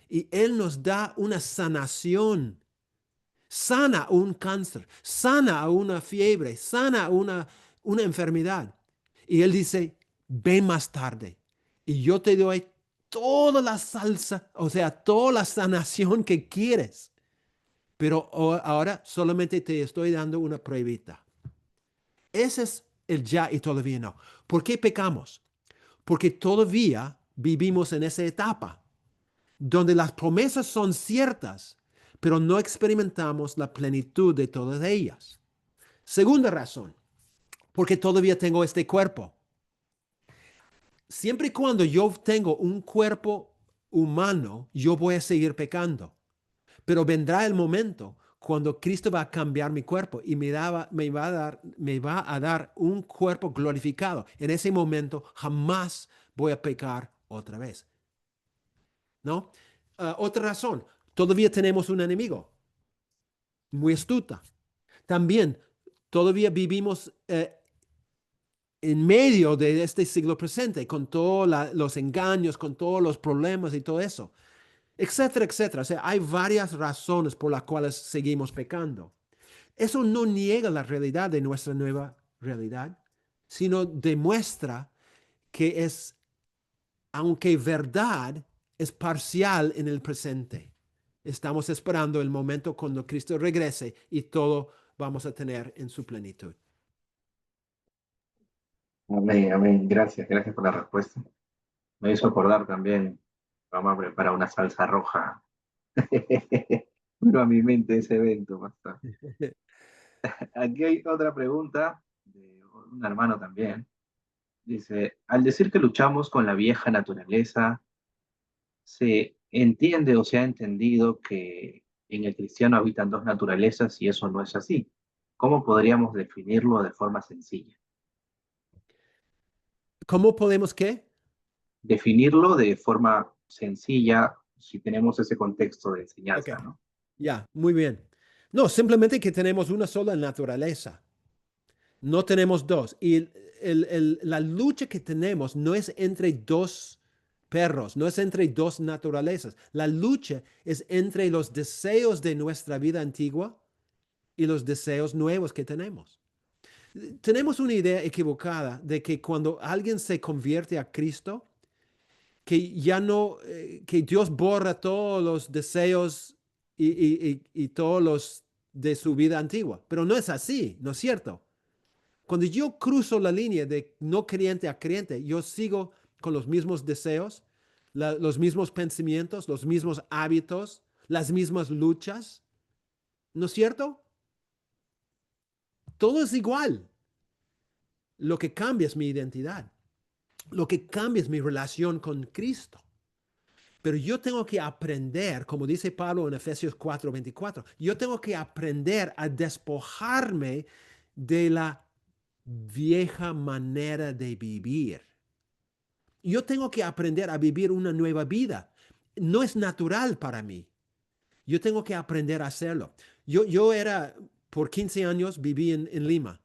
Y Él nos da una sanación. Sana un cáncer, sana una fiebre, sana una enfermedad. Y Él dice, ven más tarde. Y yo te doy toda la salsa, o sea, toda la sanación que quieres. Pero ahora solamente te estoy dando una pruebita. Ese es el ya y todavía no. ¿Por qué pecamos? Porque todavía vivimos en esa etapa donde las promesas son ciertas, pero no experimentamos la plenitud de todas ellas. Segunda razón, porque todavía tengo este cuerpo. Siempre y cuando yo tengo un cuerpo humano, yo voy a seguir pecando. Pero vendrá el momento cuando Cristo va a cambiar mi cuerpo y me va a dar un cuerpo glorificado. En ese momento jamás voy a pecar otra vez. ¿No? Otra razón, todavía tenemos un enemigo muy astuta. También todavía vivimos en medio de este siglo presente, con todos los engaños, con todos los problemas y todo eso, etcétera, etcétera. O sea, hay varias razones por las cuales seguimos pecando. Eso no niega la realidad de nuestra nueva realidad, sino demuestra que es, aunque verdad, es parcial en el presente. Estamos esperando el momento cuando Cristo regrese y todo vamos a tener en su plenitud. Amén, amén. Gracias, gracias por la respuesta. Me hizo acordar también, vamos a preparar una salsa roja. Vino a mi mente ese evento, pastor. Aquí hay otra pregunta de un hermano también. Dice, al decir que luchamos con la vieja naturaleza, se entiende o se ha entendido que en el cristiano habitan dos naturalezas y eso no es así. ¿Cómo podríamos definirlo de forma sencilla? ¿Cómo podemos qué? Definirlo de forma sencilla si tenemos ese contexto de Ok, enseñanza, ¿no? ya, muy bien. No, simplemente que tenemos una sola naturaleza. No tenemos dos. Y la lucha que tenemos no es entre dos perros, no es entre dos naturalezas. La lucha es entre los deseos de nuestra vida antigua y los deseos nuevos que tenemos. Tenemos una idea equivocada de que cuando alguien se convierte a Cristo, que ya no, que Dios borra todos los deseos y todos los de su vida antigua. Pero no es así, ¿no es cierto? Cuando yo cruzo la línea de no creyente a creyente, yo sigo con los mismos deseos, los mismos pensamientos, los mismos hábitos, las mismas luchas, ¿no es cierto? Todo es igual. Lo que cambia es mi identidad. Lo que cambia es mi relación con Cristo. Pero yo tengo que aprender, como dice Pablo en Efesios 4:24, yo tengo que aprender a despojarme de la vieja manera de vivir. Yo tengo que aprender a vivir una nueva vida. No es natural para mí. Yo tengo que aprender a hacerlo. Yo era, por 15 años, viví en Lima.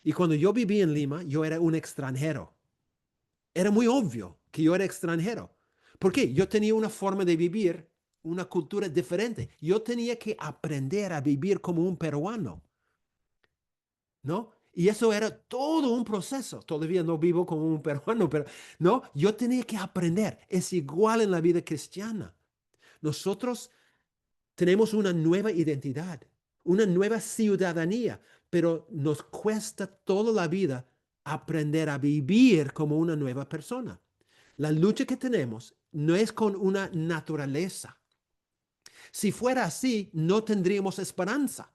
Y cuando yo viví en Lima, yo era un extranjero. Era muy obvio que yo era extranjero. ¿Por qué? Yo tenía una forma de vivir, una cultura diferente. Yo tenía que aprender a vivir como un peruano, ¿no? Y eso era todo un proceso. Todavía no vivo como un peruano, pero no, yo tenía que aprender. Es igual en la vida cristiana. Nosotros tenemos una nueva identidad, una nueva ciudadanía, pero nos cuesta toda la vida aprender a vivir como una nueva persona. La lucha que tenemos no es con una naturaleza. Si fuera así, no tendríamos esperanza.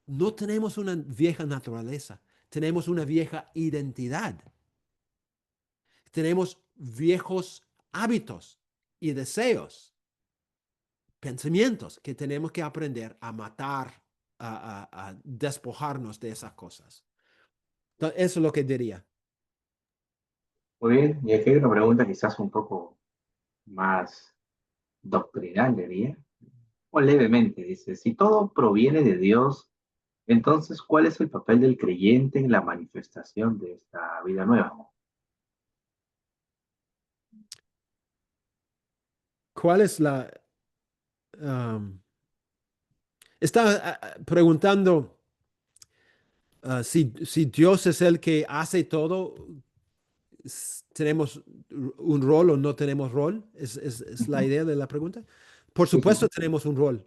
No tenemos una vieja naturaleza, tenemos una vieja identidad. Tenemos viejos hábitos y deseos, pensamientos que tenemos que aprender a matar, a despojarnos de esas cosas. Entonces, eso es lo que diría. Muy bien, y aquí hay una pregunta quizás un poco más doctrinal, diría, o levemente, dice, si todo proviene de Dios, entonces, ¿cuál es el papel del creyente en la manifestación de esta vida nueva? ¿Cuál es la... um, está preguntando si Dios es el que hace todo, ¿tenemos un rol o no tenemos rol? ¿Es la Ujú. idea de la pregunta? Por Sí, sí, supuesto sí. tenemos un rol.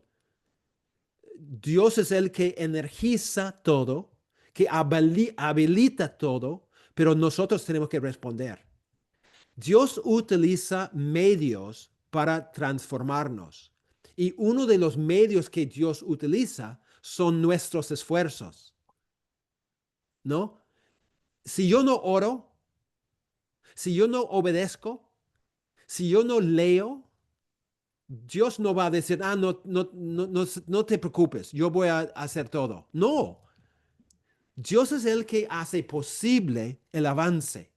Dios es el que energiza todo, que habilita todo, pero nosotros tenemos que responder. Dios utiliza medios para transformarnos. Y uno de los medios que Dios utiliza son nuestros esfuerzos, ¿no? Si yo no oro, si yo no obedezco, si yo no leo, Dios no va a decir, no te preocupes, yo voy a hacer todo. No, Dios es el que hace posible el avance,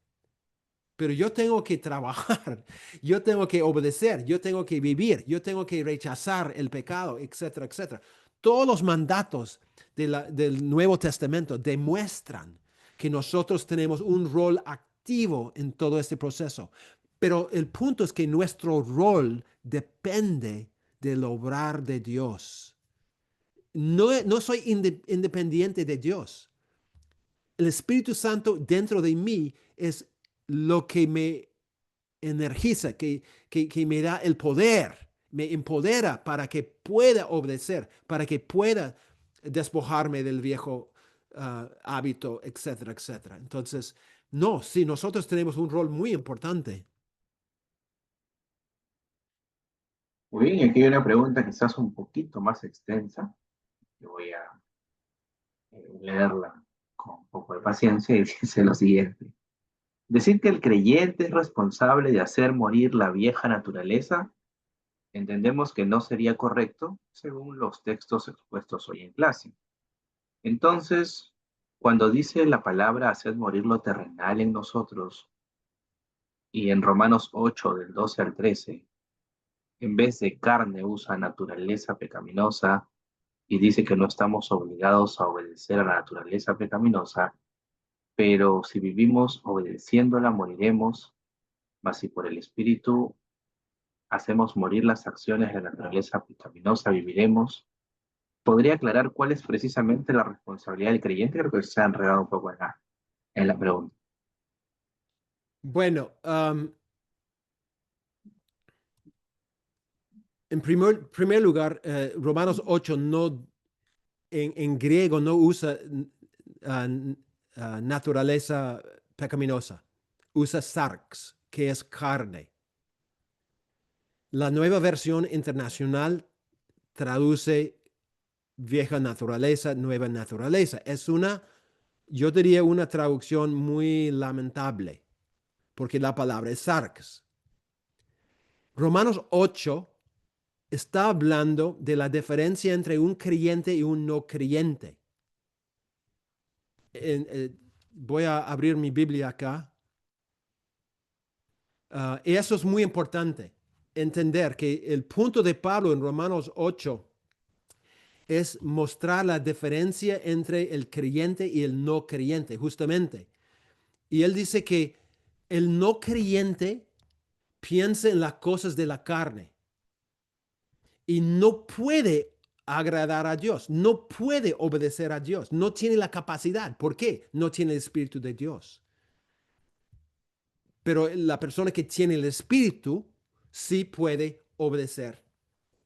pero yo tengo que trabajar, yo tengo que obedecer, yo tengo que vivir, yo tengo que rechazar el pecado, etcétera, etcétera. todos los mandatos del Nuevo Testamento demuestran que nosotros tenemos un rol activo en todo este proceso. Pero el punto es que nuestro rol depende del obrar de Dios. No soy independiente de Dios. El Espíritu Santo dentro de mí es lo que me energiza, que me da el poder, me empodera para que pueda obedecer, para que pueda despojarme del viejo hábito, etcétera, etcétera. Entonces, no, sí, nosotros tenemos un rol muy importante. Muy bien, y aquí hay una pregunta quizás un poquito más extensa, que voy a leerla con un poco de paciencia y dice lo siguiente. Decir que el creyente es responsable de hacer morir la vieja naturaleza, entendemos que no sería correcto según los textos expuestos hoy en clase. Entonces, cuando dice la palabra hacer morir lo terrenal en nosotros, y en Romanos 8, del 12 al 13, en vez de carne usa naturaleza pecaminosa y dice que no estamos obligados a obedecer a la naturaleza pecaminosa, pero si vivimos obedeciéndola moriremos, mas si por el Espíritu hacemos morir las acciones de la naturaleza pecaminosa, viviremos. ¿Podría aclarar cuál es precisamente la responsabilidad del creyente? Creo que se ha enredado un poco en la pregunta. Bueno, en primer lugar, Romanos 8 no, en griego no usa naturaleza pecaminosa, usa sarx, que es carne. La nueva versión internacional traduce vieja naturaleza, nueva naturaleza. Es yo diría una traducción muy lamentable, porque la palabra es sarx. Romanos 8 está hablando de la diferencia entre un creyente y un no creyente. Voy a abrir mi Biblia acá. Y eso es muy importante, entender que el punto de Pablo en Romanos 8 es mostrar la diferencia entre el creyente y el no creyente, justamente. Y él dice que el no creyente piensa en las cosas de la carne y no puede agradar a Dios, no puede obedecer a Dios, no tiene la capacidad. ¿Por qué? No tiene el Espíritu de Dios. Pero la persona que tiene el Espíritu sí puede obedecer.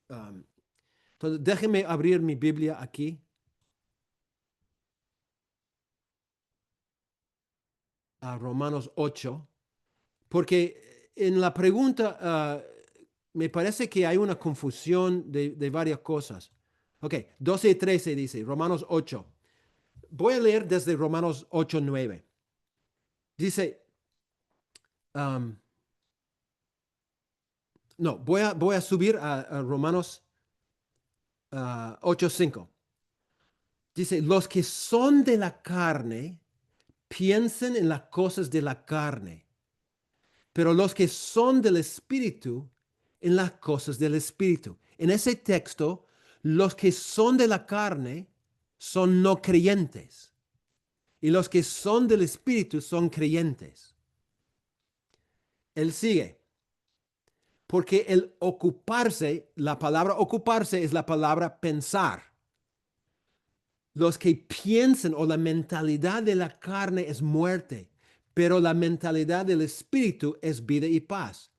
Entonces, déjeme abrir mi Biblia aquí. A Romanos 8, porque en la pregunta me parece que hay una confusión de varias cosas. Ok, 12 y 13 dice, Romanos 8. Voy a leer desde Romanos 8, 9. Dice, no, voy a subir a Romanos 8, 5. Dice, los que son de la carne piensen en las cosas de la carne, pero los que son del Espíritu, en las cosas del Espíritu. En ese texto, los que son de la carne son no creyentes y los que son del Espíritu son creyentes. Él sigue, porque el ocuparse, la palabra ocuparse es la palabra pensar. Los que piensan o la mentalidad de la carne es muerte, pero la mentalidad del Espíritu es vida y paz.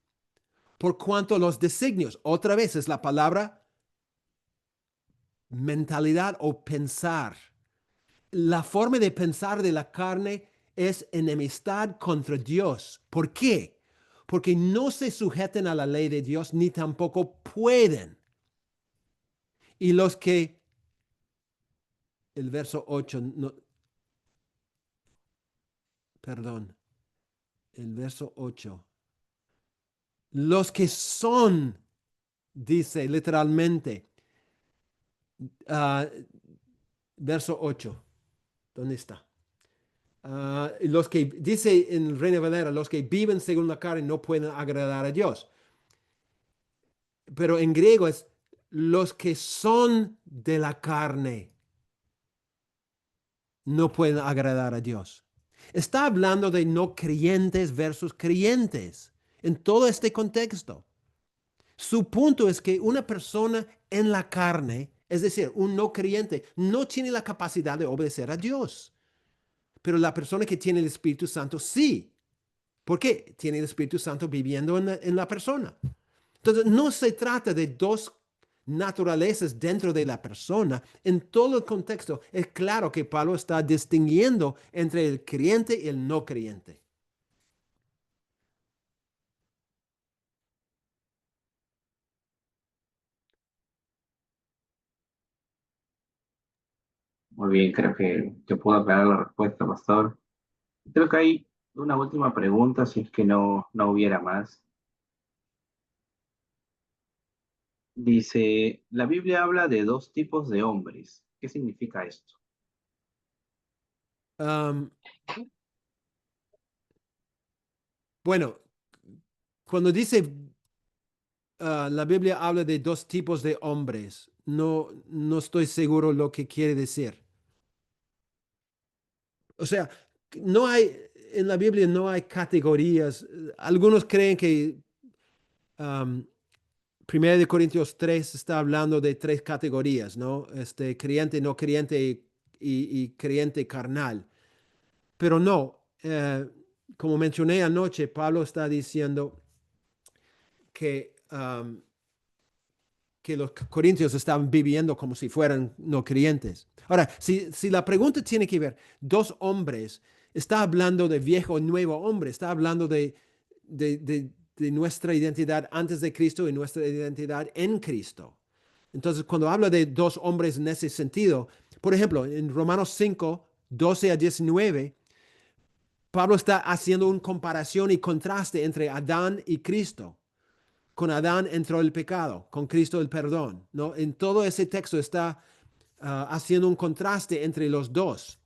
Por cuanto los designios, otra vez es la palabra mentalidad o pensar. La forma de pensar de la carne es enemistad contra Dios. ¿Por qué? Porque no se sujeten a la ley de Dios ni tampoco pueden. Y los que, el verso 8, no, perdón, el verso 8. Los que son, dice literalmente, verso 8. ¿Dónde está? Los que, dice en Reina Valera, los que viven según la carne no pueden agradar a Dios. Pero en griego es los que son de la carne no pueden agradar a Dios. Está hablando de no creyentes versus creyentes en todo este contexto. Su punto es que una persona en la carne, es decir, un no creyente, no tiene la capacidad de obedecer a Dios. Pero la persona que tiene el Espíritu Santo sí. ¿Por qué? Tiene el Espíritu Santo viviendo en la persona. Entonces, no se trata de dos naturalezas dentro de la persona. En todo el contexto, es claro que Pablo está distinguiendo entre el creyente y el no creyente. Muy bien, creo que puedo aclarar la respuesta, pastor. Creo que hay una última pregunta, si es que no hubiera más. Dice, la Biblia habla de dos tipos de hombres. ¿Qué significa esto? Um, bueno, cuando dice la Biblia habla de dos tipos de hombres, no estoy seguro lo que quiere decir. O sea, no hay, en la Biblia no hay categorías. Algunos creen que um, 1 de Corintios 3 está hablando de tres categorías, ¿no? Creyente, no creyente y creyente carnal. Pero no, como mencioné anoche, Pablo está diciendo que los corintios estaban viviendo como si fueran no creyentes. Ahora, si la pregunta tiene que ver, dos hombres, está hablando de viejo y nuevo hombre, está hablando de nuestra identidad antes de Cristo y nuestra identidad en Cristo. Entonces, cuando habla de dos hombres en ese sentido, por ejemplo, en Romanos 5, 12 a 19, Pablo está haciendo una comparación y contraste entre Adán y Cristo. Con Adán entró el pecado, con Cristo el perdón, ¿no? En todo ese texto está haciendo un contraste entre los dos.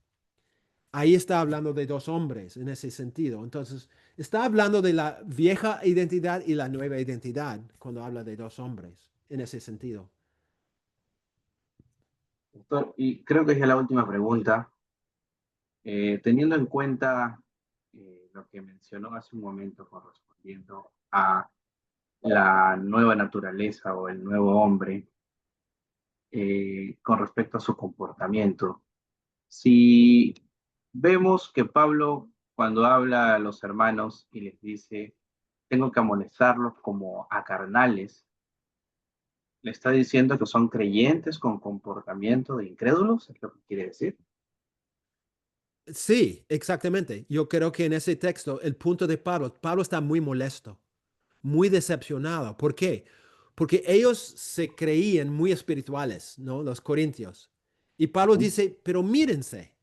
Ahí está hablando de dos hombres en ese sentido. Entonces, está hablando de la vieja identidad y la nueva identidad cuando habla de dos hombres en ese sentido. Doctor, y creo que es ya la última pregunta. Teniendo en cuenta lo que mencionó hace un momento correspondiendo a la nueva naturaleza o el nuevo hombre, con respecto a su comportamiento, si vemos que Pablo, cuando habla a los hermanos y les dice, tengo que amonestarlos como a carnales, le está diciendo que son creyentes con comportamiento de incrédulos, es lo que quiere decir. Sí, exactamente. Yo creo que en ese texto, el punto de Pablo está muy molesto, muy decepcionado. ¿Por qué? Porque ellos se creían muy espirituales, ¿no? Los corintios. Y Pablo ¿Mm? dice, pero mírense,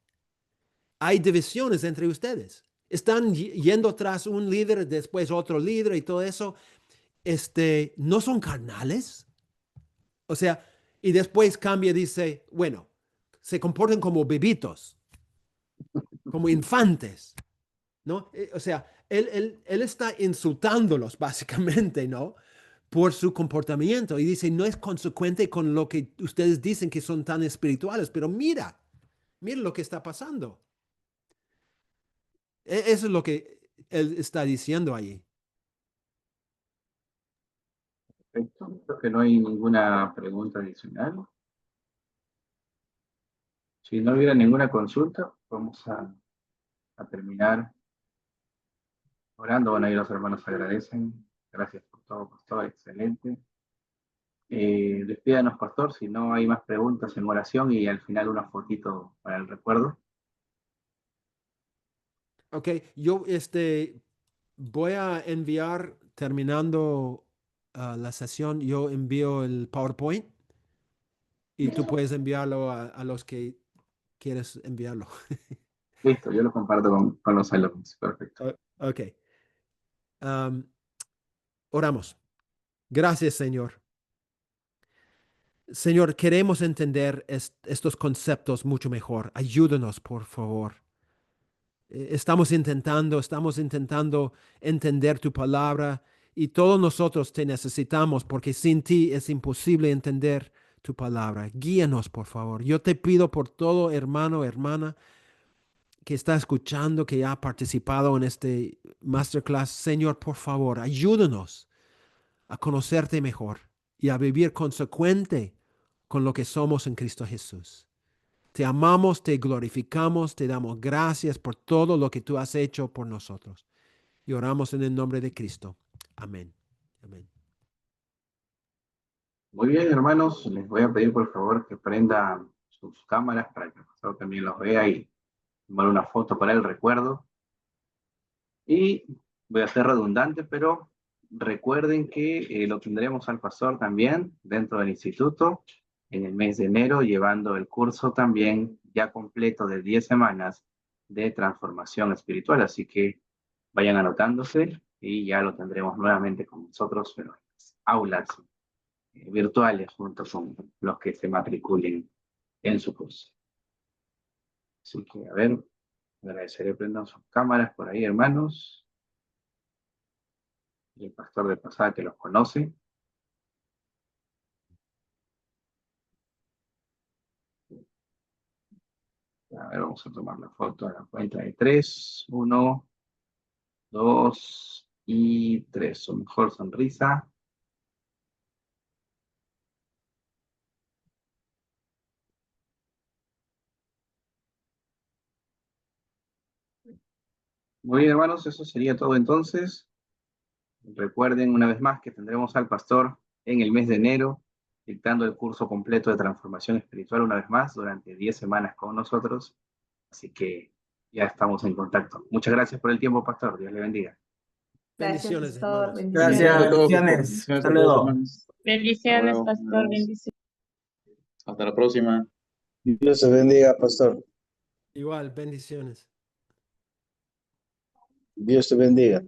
hay divisiones entre ustedes. Están yendo tras un líder, después otro líder y todo eso. ¿No son carnales? O sea, y después cambia, dice, bueno, se comportan como bebitos, como infantes, ¿no? O sea, él está insultándolos básicamente, ¿no? Por su comportamiento y dice, no es consecuente con lo que ustedes dicen que son tan espirituales, pero mira lo que está pasando. Eso es lo que él está diciendo allí. Perfecto. Creo que no hay ninguna pregunta adicional. Si no hubiera ninguna consulta, vamos a terminar orando. Bueno, ahí los hermanos agradecen. Gracias por todo, pastor. Excelente. Despídanos, pastor, si no hay más preguntas en oración y al final una fotito para el recuerdo. Ok, yo voy a enviar, terminando la sesión, yo envío el PowerPoint y tú puedes enviarlo a los que quieres enviarlo. Listo, yo lo comparto con los alumnos. Perfecto. Ok. Am, oramos. Gracias, Señor. Señor, queremos entender estos conceptos mucho mejor. Ayúdanos, por favor. Estamos intentando entender tu palabra Y todos nosotros te necesitamos porque sin ti es imposible entender tu palabra. Guíanos, por favor. Yo te pido por todo hermano, hermana que está escuchando, que ya ha participado en este masterclass. Señor, por favor, ayúdanos a conocerte mejor y a vivir consecuente con lo que somos en Cristo Jesús. Te amamos, te glorificamos, te damos gracias por todo lo que tú has hecho por nosotros. Y oramos en el nombre de Cristo. Amén. Amén. Muy bien, hermanos, les voy a pedir por favor que prendan sus cámaras para que el pastor también los vea y tomar una foto para el recuerdo. Y voy a ser redundante, pero recuerden que lo tendremos al pastor también dentro del instituto en el mes de enero, llevando el curso también ya completo de 10 semanas de transformación espiritual. Así que vayan anotándose y ya lo tendremos nuevamente con nosotros, pero en las aulas virtuales junto con los que se matriculen en su curso. Así que, a ver, agradeceré prendan sus cámaras por ahí, hermanos. Y el pastor de pasada que los conoce. A ver, vamos a tomar la foto a la cuenta de 3, 1, 2 y 3. Su mejor sonrisa. Muy bien, hermanos, eso sería todo entonces. Recuerden una vez más que tendremos al pastor en el mes de enero, dictando el curso completo de transformación espiritual una vez más durante 10 semanas con nosotros. Así que ya estamos en contacto. Muchas gracias por el tiempo, pastor. Dios le bendiga. Gracias, Bendiciones, pastor. hermanos. Gracias a todos. Bendiciones. Bendiciones Hasta a todos, luego. hermanos. Hasta Bendiciones, luego. pastor. Bendiciones. Hasta la próxima. Dios te bendiga, pastor. Igual, bendiciones. Dios te bendiga.